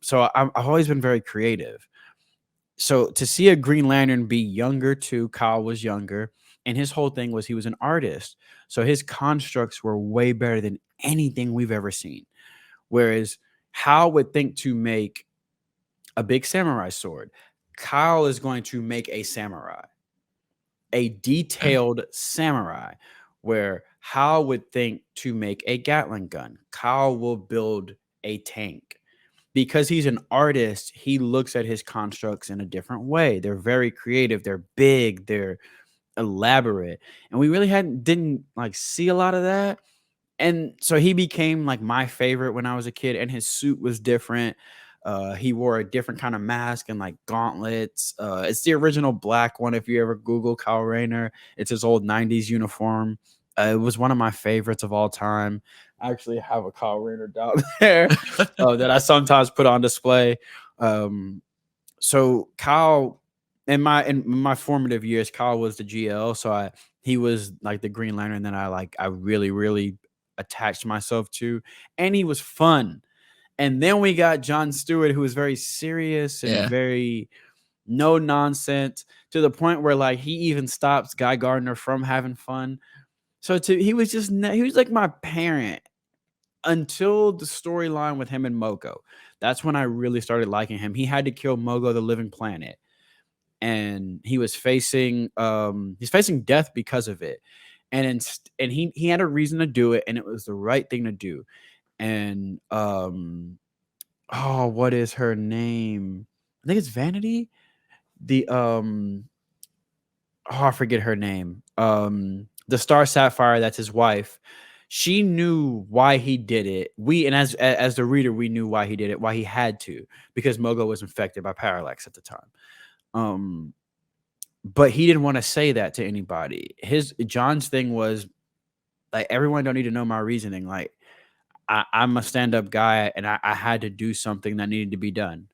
So I've always been very creative. So to see a Green Lantern be younger too, Kyle was younger, and his whole thing was he was an artist. So his constructs were way better than anything we've ever seen. Whereas Hal would think to make a big samurai sword. Kyle is going to make a samurai, a Okay. detailed samurai, where Hal would think to make a Gatling gun. Kyle will build a tank. Because he's an artist, he looks at his constructs in a different way. They're very creative, they're big, they're elaborate. And we really didn't like see a lot of that. And so he became like my favorite when I was a kid, and his suit was different. He wore a different kind of mask and like gauntlets. It's the original black one. If you ever Google Kyle Rayner, it's his old '90s uniform. It was one of my favorites of all time. I actually have a Kyle Rayner down there that I sometimes put on display. Um, so Kyle, in my formative years, Kyle was the GL. So he was like the Green Lantern that I really really attached myself to, and he was fun. And then we got John Stewart, who was very serious and Yeah. very no nonsense to the point where like he even stops Guy Gardner from having fun. So he was just he was like my parent until the storyline with him and Mogo. That's when I really started liking him. He had to kill Mogo the Living Planet, and he's facing death because of it. And he had a reason to do it, and it was the right thing to do. And oh, what is her name? I think it's Vanity. The oh, I forget her name. The Star Sapphire, that's his wife. She knew why he did it. And as the reader, we knew why he did it, why he had to, because Mogo was infected by Parallax at the time. Um, but he didn't want to say that to anybody. His John's thing was like everyone don't need to know my reasoning. Like I'm a stand-up guy, and I had to do something that needed to be done.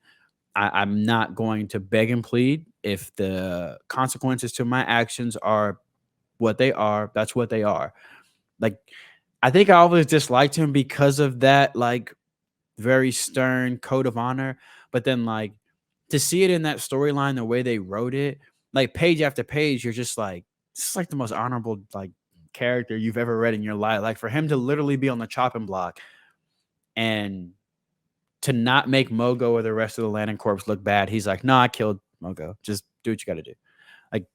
I'm not going to beg and plead. If the consequences to my actions are what they are, that's what they are. Like, I think I always disliked him because of that, like, very stern code of honor. But then, like, to see it in that storyline, the way they wrote it, like page after page, you're just like, this is like the most honorable like character you've ever read in your life. Like for him to literally be on the chopping block and to not make Mogo or the rest of the Landing Corps look bad, he's like, no, I killed Mogo. Just do what you got to do. Like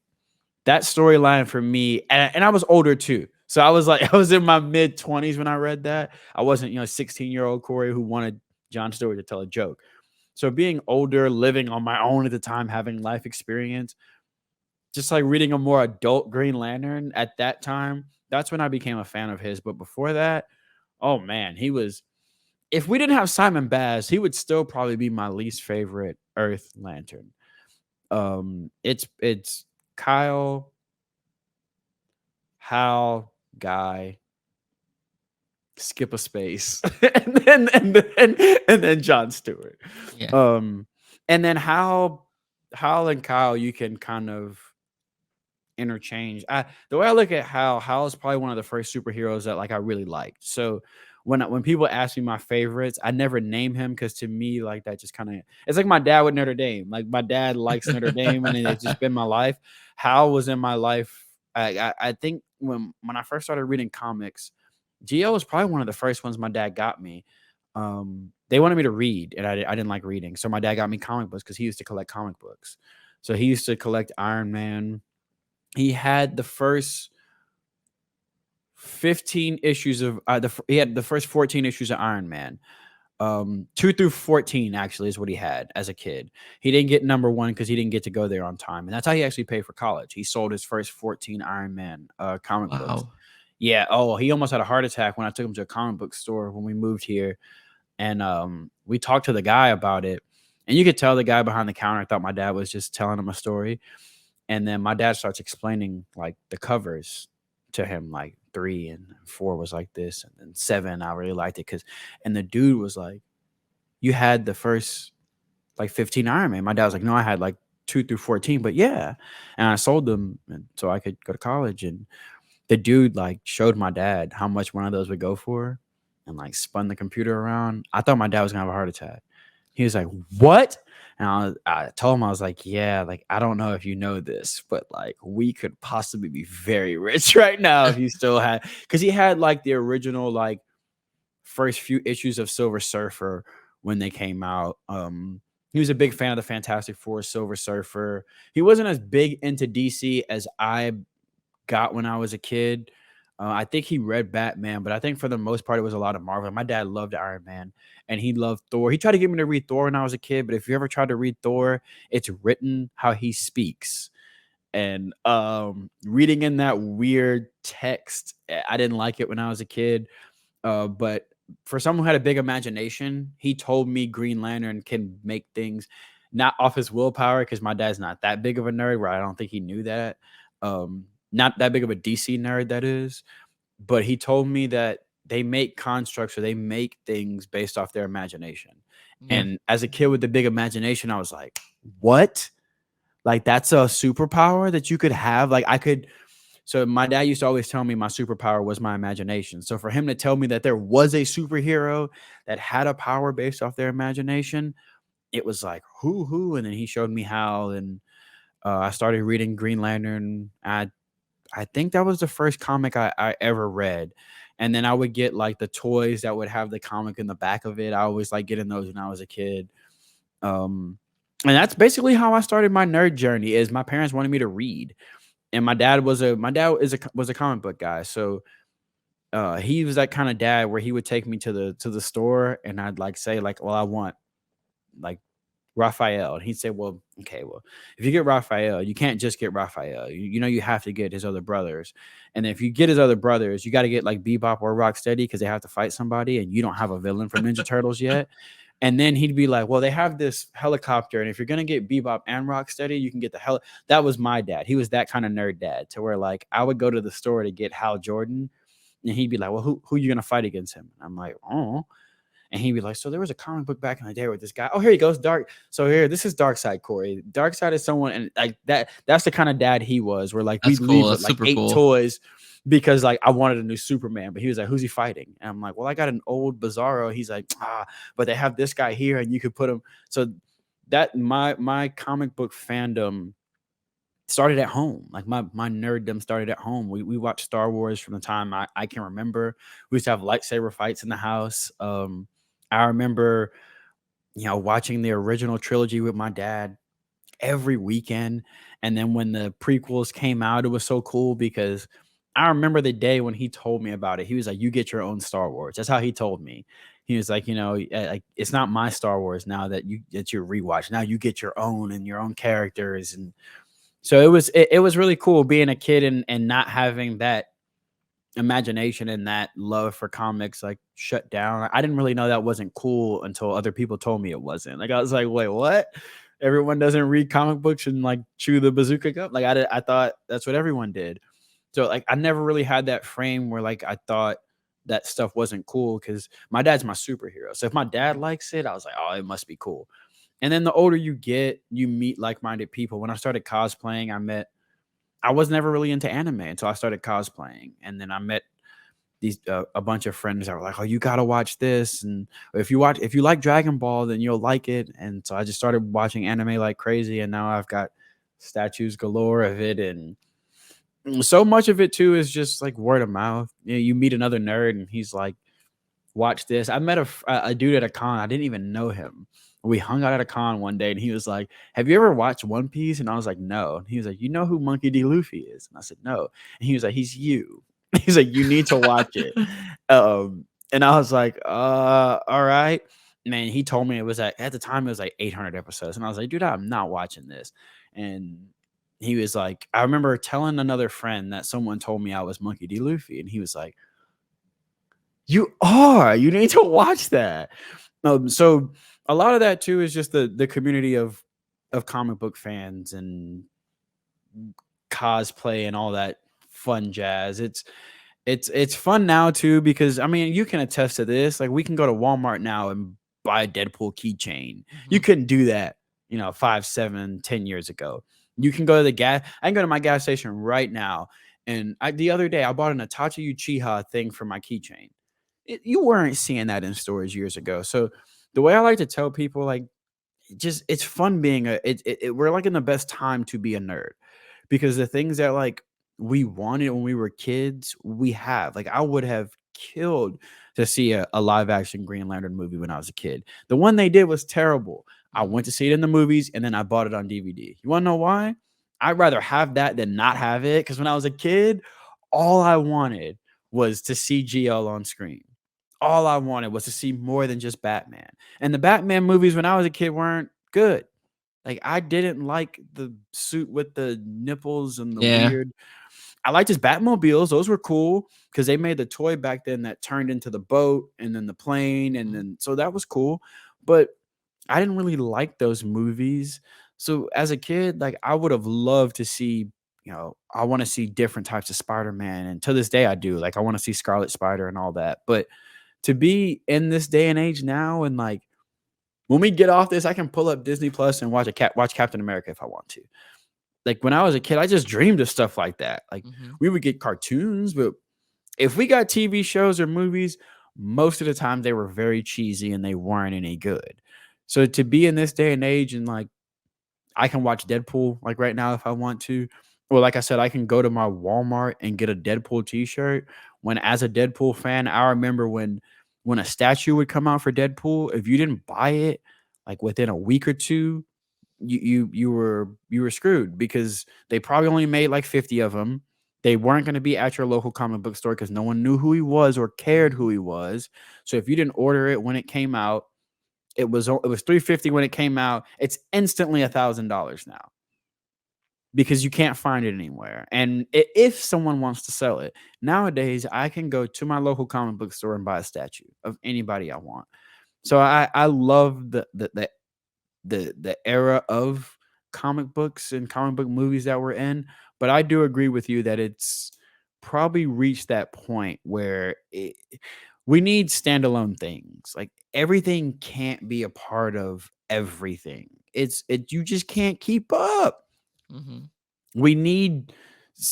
that storyline for me, and I was older too. So I was like, I was in my mid 20s when I read that. I wasn't, 16-year-old Corey who wanted John Stewart to tell a joke. So being older, living on my own at the time, having life experience, just like reading a more adult Green Lantern at that time, that's when I became a fan of his. But before that, oh man, he was if we didn't have Simon Baz, he would still probably be my least favorite Earth Lantern. It's Kyle, Hal, Guy, skip a space, and then John Stewart. Yeah. And then Hal and Kyle, you can kind of interchange. The way I look at Hal is probably one of the first superheroes that like I really liked. So when people ask me my favorites, I never name him because to me like that just kind of it's like my dad with Notre Dame. Like my dad likes Notre Dame and it's just been my life. Hal was in my life. I think when I first started reading comics, GL was probably one of the first ones my dad got me. They wanted me to read, and I didn't like reading, so my dad got me comic books because he used to collect comic books. So he used to collect Iron Man. He had the first 15 issues of he had the first 14 issues of Iron Man. 2 through 14 actually is what he had as a kid. He didn't get number 1 because he didn't get to go there on time, and that's how he actually paid for college. He sold his first 14 Iron Man comic books. Wow. Yeah. Oh, he almost had a heart attack when I took him to a comic book store when we moved here, and we talked to the guy about it, and you could tell the guy behind the counter thought my dad was just telling him a story. And then my dad starts explaining like the covers to him, like 3 and 4 was like this, and then 7 I really liked it and the dude was like, "You had the first like 15 Iron Man." My dad was like, "No, I had like 2 through 14, but yeah." And I sold them so I could go to college. And the dude like showed my dad how much one of those would go for, and like spun the computer around. I thought my dad was gonna have a heart attack. He was like, "What?" And I told him, I was like, "Yeah, like I don't know if you know this, but like we could possibly be very rich right now if you still had," because he had like the original like first few issues of Silver Surfer when they came out. He was a big fan of the Fantastic Four, Silver Surfer. He wasn't as big into DC as I got when I was a kid. I think he read Batman, but I think for the most part, it was a lot of Marvel. My dad loved Iron Man and he loved Thor. He tried to get me to read Thor when I was a kid, but if you ever tried to read Thor, it's written how he speaks. And reading in that weird text, I didn't like it when I was a kid. But for someone who had a big imagination, he told me Green Lantern can make things not off his willpower, because my dad's not that big of a nerd where I don't think he knew that. Not that big of a DC nerd, that is. But he told me that they make constructs or they make things based off their imagination. Yeah. And as a kid with a big imagination, I was like, what? Like, that's a superpower that you could have? Like, I could. So my dad used to always tell me my superpower was my imagination. So for him to tell me that there was a superhero that had a power based off their imagination, it was like, who? And then he showed me how, and I started reading Green Lantern. I think that was the first comic I ever read. And then I would get like the toys that would have the comic in the back of it. I always like getting those when I was a kid. And that's basically how I started my nerd journey. Is my parents wanted me to read, and my dad was a comic book guy. So he was that kind of dad where he would take me to the store, and I'd like say like, well, I want like Raphael. And he'd say, well, okay, well, if you get Raphael, you can't just get Raphael. You know, you have to get his other brothers. And if you get his other brothers, you got to get like Bebop or Rocksteady because they have to fight somebody, and you don't have a villain from Ninja Turtles yet. And then he'd be like, well, they have this helicopter, and if you're going to get Bebop and Rocksteady, you can get the That was my dad. He was that kind of nerd dad, to where like I would go to the store to get Hal Jordan, and he'd be like, well, who are you going to fight against him? I'm like, oh. And he'd be like, so there was a comic book back in the day with this guy. Oh, here he goes, Dark. So here, this is Darkseid, Corey. Darkseid is someone, and like that's the kind of dad he was, where like That's we'd cool. leave That's with like super 8 cool. toys because like I wanted a new Superman. But he was like, who's he fighting? And I'm like, well, I got an old Bizarro. He's like, but they have this guy here, and you could put him. So that my comic book fandom started at home. Like my nerddom started at home. We watched Star Wars from the time I can remember. We used to have lightsaber fights in the house. I remember, watching the original trilogy with my dad every weekend. And then when the prequels came out, it was so cool because I remember the day when he told me about it. He was like, you get your own Star Wars. That's how he told me. He was like, like it's not my Star Wars now that you're rewatch. Now you get your own and your own characters. And so it was really cool being a kid and not having that imagination and that love for comics like shut down. I didn't really know that wasn't cool until other people told me it wasn't. Like I was like, wait, what? Everyone doesn't read comic books and like chew the bazooka cup. Like I thought that's what everyone did. So like I never really had that frame where like I thought that stuff wasn't cool because my dad's my superhero. So if my dad Mhm. likes it, I was like, oh, it must be cool. And then the older you get, you meet like-minded people. When I started cosplaying, I was never really into anime until I started cosplaying, and then I met these a bunch of friends that were like, "Oh, you gotta watch this," and if you like Dragon Ball, then you'll like it. And so I just started watching anime like crazy, and now I've got statues galore of it, and so much of it too is just like word of mouth. You meet another nerd, and he's like, watch this. I met a dude at a con. I didn't even know him. We hung out at a con one day, and he was like, "Have you ever watched One Piece?" And I was like, "No." And he was like, "You know who Monkey D. Luffy is?" And I said, "No." And he was like, "He's you." He's like, "You need to watch it." And I was like, all right." Man, he told me it was at the time it was like 800 episodes, and I was like, "Dude, I'm not watching this." And he was like, I remember telling another friend that someone told me I was Monkey D. Luffy, and he was like, you are. You need to watch that. So a lot of that too is just the community of comic book fans and cosplay and all that fun jazz. It's fun now too because I mean you can attest to this. Like we can go to Walmart now and buy a Deadpool keychain. You Mhm. couldn't do that, 5, 7, 10 years ago. You can go to the gas. I can go to my gas station right now. And the other day I bought an Itachi Uchiha thing for my keychain. You weren't seeing that in stores years ago. So the way I like to tell people, like, just it's fun being we're like in the best time to be a nerd because the things that like we wanted when we were kids, we have. Like I would have killed to see a live action Green Lantern movie when I was a kid. The one they did was terrible. I Mhm. went to see it in the movies and then I bought it on DVD. You want to know why? I'd rather have that than not have it because when I was a kid, all I wanted was to see GL on screen. All I wanted was to see more than just Batman. And the Batman movies when I was a kid weren't good. Like I didn't like the suit with the nipples and the Yeah. weird. I liked his Batmobiles; those were cool because they made the toy back then that turned into the boat and then the plane, and Mhm. then so that was cool. But I didn't really like those movies. So as a kid, like I would have loved to see. I want to see different types of Spider-Man, and to this day, I do. Like I want to see Scarlet Spider and all that. But to be in this day and age now, and like when we get off this, I can pull up Disney Plus and watch Captain America if I want to. Like when I was a kid, I just dreamed of stuff like that. Like Mhm. we would get cartoons, but if we got TV shows or movies, most of the time they were very cheesy and they weren't any good. So to be in this day and age and like I can watch Deadpool like right now if I want to. Or like I said, I can go to my Walmart and get a Deadpool t-shirt. When as a Deadpool fan, I remember when a statue would come out for Deadpool, if you didn't buy it like within a week or two, you were screwed because they probably only made like 50 of them. They weren't going to be at your local comic book store because no one knew who he was or cared who Mhm. he was. So if you didn't order it when it came out, it was 350 when it came out. It's instantly $1,000 now because you can't find it anywhere. And if someone wants to sell it nowadays, I can go to my local comic book store and buy a statue of anybody I want. So I love the era of comic books and comic book movies that we're in. But I do agree with you that it's probably reached that point where we need standalone things. Like everything can't be a part of everything. You just can't keep up. Mhm. We need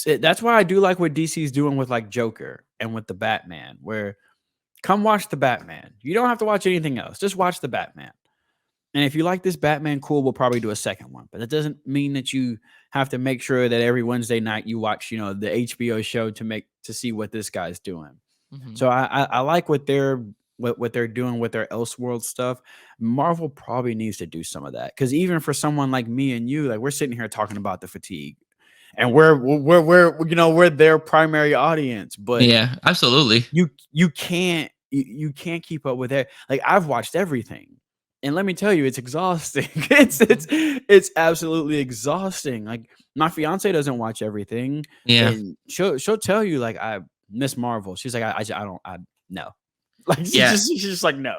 that's why I do like what DC's doing with like Joker and with the Batman, where come watch the Batman. You don't have to watch anything else. Just watch the Batman. And if you like this Batman, cool, we'll probably do a second one. But that doesn't mean that you have to make sure that every Wednesday night you watch, the HBO show to see what this guy's doing. Mhm. So I like what they're doing with their Elseworld stuff. Marvel probably needs to do some of that because even for someone like me and you, like we're sitting here talking about the fatigue, and we're their primary audience, but Yeah, absolutely. you can't keep up with it. Like I've watched everything. And let me tell you, it's exhausting. it's Mhm. it's it's absolutely exhausting. Like my fiance doesn't watch everything, Yeah. and she'll tell you like Miss Marvel. She's like, I don't, I no, like Yeah. she's just like no.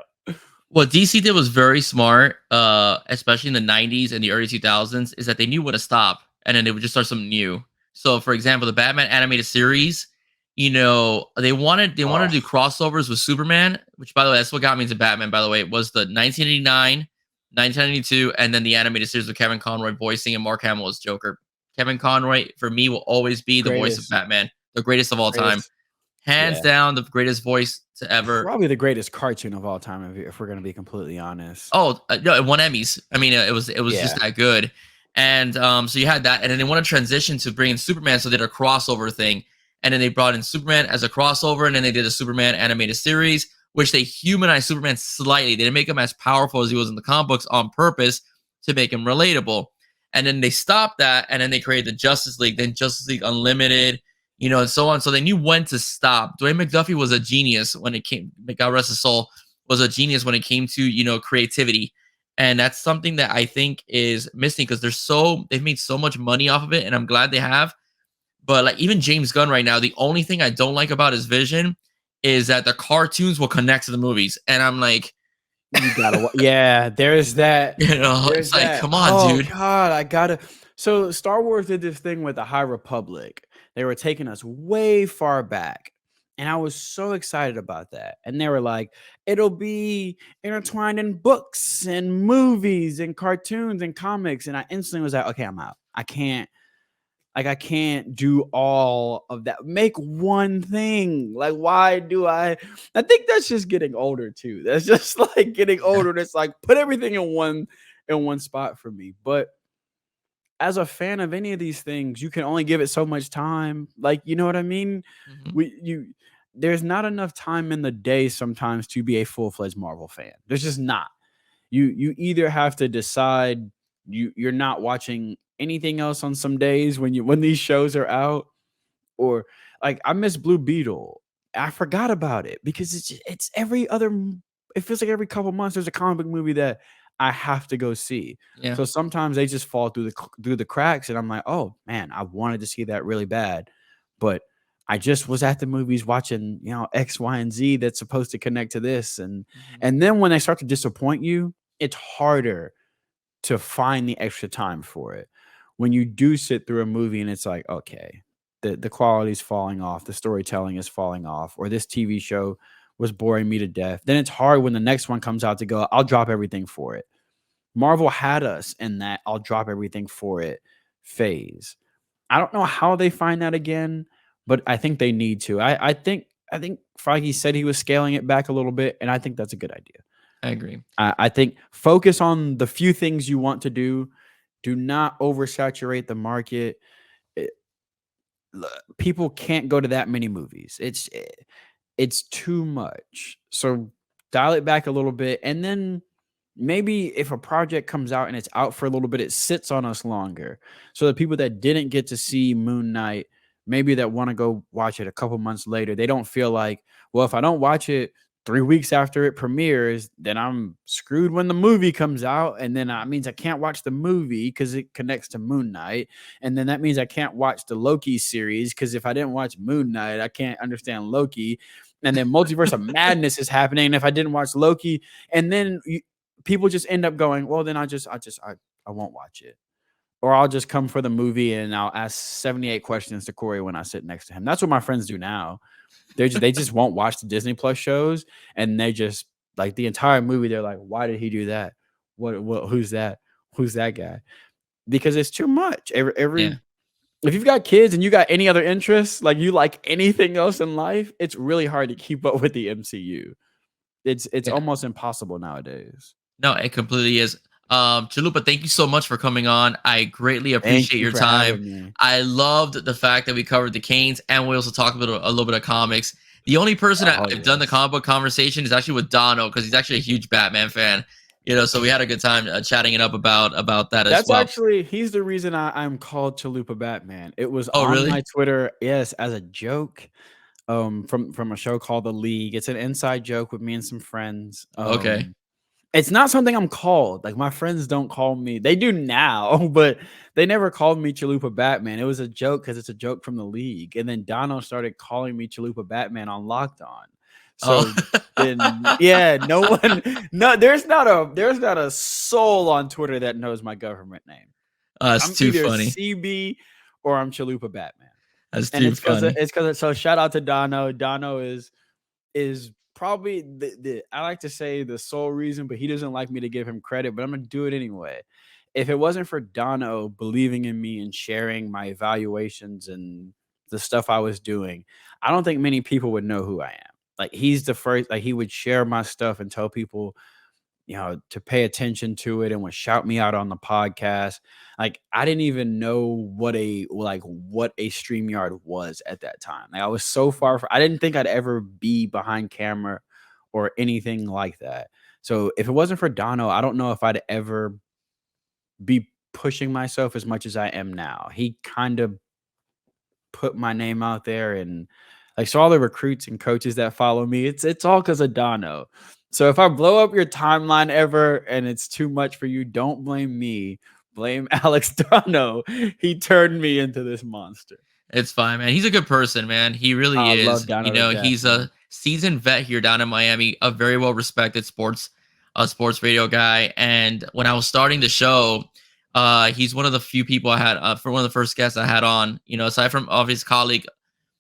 What DC did was very smart, especially in the 90s and the early 2000s, is that they knew when to stop and then they would just start something new. So, for example, the Batman animated series, they wanted Oh, to do crossovers with Superman, which, by the way, that's what got me into Batman, by the way. It was the 1989, 1992, and then the animated series with Kevin Conroy voicing and Mark Hamill as Joker. Kevin Conroy, for me, will always be the voice of greatest, Batman, the greatest of all time. greatest, Hands yeah, down, the greatest voice to ever. probably the greatest cartoon of all time if we're gonna be completely honest. Oh, no, it won Emmys. I mean, it was just Yeah, that good. And so you had that, and then they want to transition to bring in Superman, so they did a crossover thing, and then they brought in Superman as a crossover, and then they did a Superman animated series, which they humanized Superman slightly. They didn't make him as powerful as he was in the comic books on purpose to make him relatable. And then they stopped that, and then they created the Justice League, then Justice League Unlimited, and so on. So they knew when to stop. Dwayne McDuffie was a genius when it came. God rest his soul, was a genius when it came to creativity, and that's something that I think is missing because they've made so much money off of it, and I'm glad they have. But like even James Gunn right now, the only thing I don't like about his vision is that the cartoons will connect to the movies, and I'm like, you gotta, yeah. There's that. it's There's like, that. come on, Oh dude. God, I gotta. So Star Wars did this thing with the High Republic. They were taking us way far back. And I was so excited about that. And they were like, it'll be intertwined in books and movies and cartoons and comics. And I instantly was like, okay, I'm out. I can't do all of that. Make one thing. Like, why do I think that's just getting older too. That's just like getting Yeah. older. It's like put everything in one spot for me. But as a fan of any of these things, you can only give it so much time. Like, you know what I mean? Mhm. We you There's not enough time in the day sometimes to be a full-fledged Marvel fan. There's just not. You either have to decide you're not watching anything else on some days when these shows are out, or like I miss Blue Beetle. I forgot about it because it's every other it feels like every couple months there's a comic book movie that I have to go see. Yeah. So sometimes they just fall through the cracks and I'm like, "Oh, man, I wanted to see that really bad." But I just was at the movies watching, X, Y, and Z that's supposed to connect to this, Mhm. and then when they start to disappoint you, it's harder to find the extra time for it. When you do sit through a movie and it's like, okay, the quality's falling off, the storytelling is falling off, or this TV show was boring me to death, then it's hard when the next one comes out to go, I'll drop everything for it. Marvel had us in that I'll drop everything for it phase. I don't know how they find that again, but I think they need to. I think Feige said he was scaling it back a little bit, and I think that's a good idea. I agree. I think focus on the few things you want to do. Do not oversaturate the market. It- People can't go to that many movies. It's too much. So dial it back a little bit, and then maybe if a project comes out and it's out for a little bit, it sits on us longer. So the people that didn't get to see Moon Knight, maybe that want to go watch it a couple months later, they don't feel like, well, if I don't watch it 3 weeks after it premieres, then I'm screwed when the movie comes out. And then that means I can't watch the movie because it connects to Moon Knight. And then that means I can't watch the Loki series because if I didn't watch Moon Knight, I can't understand Loki. And then Multiverse of Madness is happening. And if I didn't watch Loki, and then people just end up going, well, then I won't watch it. Or I'll just come for the movie and I'll ask 78 questions to Corey when I sit next to him. That's what my friends do now. They just won't watch the Disney Plus shows, and they just like the entire movie. They're like, why did he do that? What who's that? Who's that guy? Because it's too much. Yeah. If you've got kids and you got any other interests, like you like anything else in life, it's really hard to keep up with the MCU. It's Yeah. almost impossible nowadays. No, it completely is. Chalupa, thank you so much for coming on. I greatly Thank appreciate you your for time. having me. I loved the fact that we covered the Canes and we also talked a little bit of comics. The only person Oh I've done the yes. comic book conversation is actually with Dono because he's actually a huge Batman fan. So we had a good time chatting it up about that as That's well. actually he's the reason I'm called Chalupa Batman. It was Oh, on really? my Twitter, yes, as a joke, from a show called The League. It's an inside joke with me and some friends. Okay. It's not something I'm called. Like, my friends don't call me. They do now, but they never called me Chalupa Batman. It was a joke because it's a joke from the league. And then Dono started calling me Chalupa Batman on Locked On. Oh, So then, yeah, no one, no, there's not a soul on Twitter that knows my government name. that's I'm too either funny. CB or I'm Chalupa Batman. That's And too funny. so shout out to Dono. Dono is probably the I like to say the sole reason, but he doesn't like me to give him credit, but I'm gonna do it anyway. If it wasn't for Dono believing in me and sharing my evaluations and the stuff I was doing, I don't think many people would know who I am. Like, he's the first, like, he would share my stuff and tell people, to pay attention to it, and would shout me out on the podcast. Like, I didn't even know what a StreamYard was at that time. Like, I was so far from, I didn't think I'd ever be behind camera or anything like that. So if it wasn't for Dono, I don't know if I'd ever be pushing myself as much as I am now. He kind of put my name out there, and like, so all the recruits and coaches that follow me, it's all because of Dono. So if I blow up your timeline ever and it's too much for you, don't blame me. Blame Alex Dono. He turned me into this monster. It's fine, man. He's a good person, man. He really I love is. Dono to death, He's man. a seasoned vet here down in Miami, a very well respected sports radio guy. And when I was starting the show, he's one of the few people I had for one of the first guests I had on. Aside from obvious colleague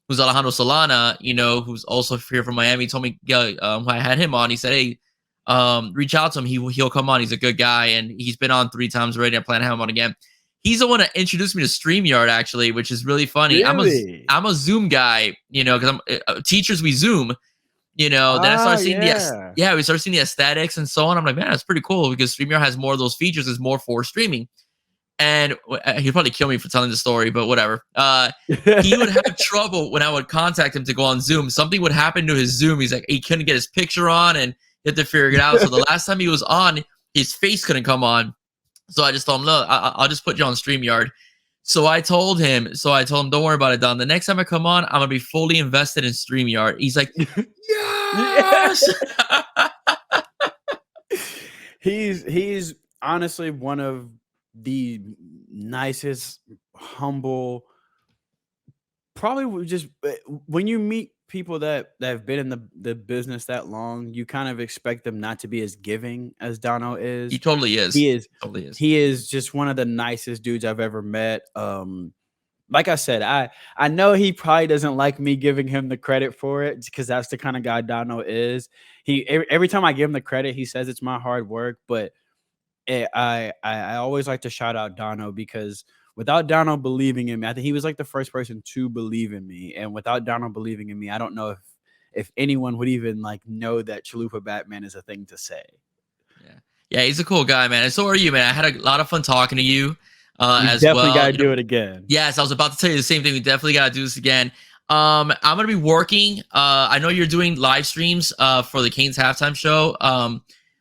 who's Alejandro Solana, who's also here from Miami, told me when I had him on, he said, "Hey, reach out to him. He'll come on. He's a good guy, and he's been on 3 times already. I plan to have him on again." He's the one that introduced me to StreamYard, actually, which is really funny. Really? I'm a Zoom guy, because I'm teachers. We Zoom, Then I started seeing Yeah. we started seeing the aesthetics and so on. I'm like, man, that's pretty cool because StreamYard has more of those features. It's more for streaming. And he'd probably kill me for telling the story, but whatever. He would have trouble when I would contact him to go on Zoom. Something would happen to his Zoom. He's like, he couldn't get his picture on, and he had to figure it out. So the last time he was on, his face couldn't come on. So I just told him, look, I'll just put you on StreamYard. So I told him, don't worry about it, Don. The next time I come on, I'm gonna be fully invested in StreamYard. He's like, yes. He's honestly one of the nicest, humble, probably just when you meet people that have been in the business that long, you kind of expect them not to be as giving as Dono He is. totally is. He is Totally is. he is just one of the nicest dudes I've ever met. Like I said, I know he probably doesn't like me giving him the credit for it because that's the kind of guy Dono is. Every time I give him the credit, he says it's my hard work, but I always like to shout out Dono because without Dono believing in me, I think he was like the first person to believe in me. And without Dono believing in me, I don't know if anyone would even like know that Chalupa Batman is a thing to say. Yeah, he's a cool guy, man. And so are you, man. I had a lot of fun talking to you We as definitely well. got to do it again. Yes, I was about to tell you the same thing. We definitely got to do this again. I'm gonna be working. I know you're doing live streams for the Canes halftime show.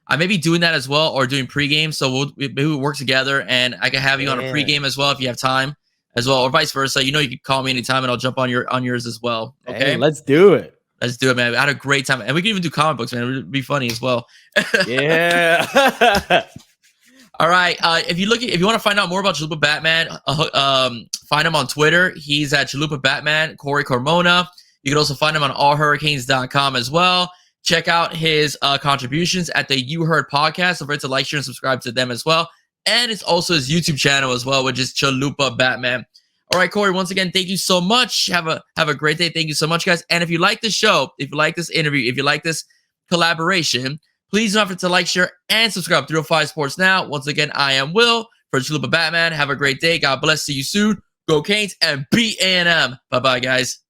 I may be doing that as well, or doing pregame. So maybe we'll work together, and I can have you on a pregame as well if you have time, as well, or vice versa. You can call me anytime, and I'll jump on yours as well. Okay, Hey, let's do it. Let's do it, man. I had a great time, and we can even do comic books, man. It would be funny as well. Yeah. All right. If you want to find out more about Chalupa Batman, find him on Twitter. He's at Chalupa Batman, Corey Carmona. You can also find him on allhurricanes.com as well. Check out his contributions at the You Heard podcast. Don't forget to like, share, and subscribe to them as well. And it's also his YouTube channel as well, which is Chalupa Batman. All right, Corey, once again, thank you so much. Have a great day. Thank you so much, guys. And if you like this show, if you like this interview, if you like this collaboration, please don't forget to like, share, and subscribe to 305 Sports Now. Once again, I am Will for Chalupa Batman. Have a great day. God bless. See you soon. Go Canes and beat A&M. Bye-bye, guys.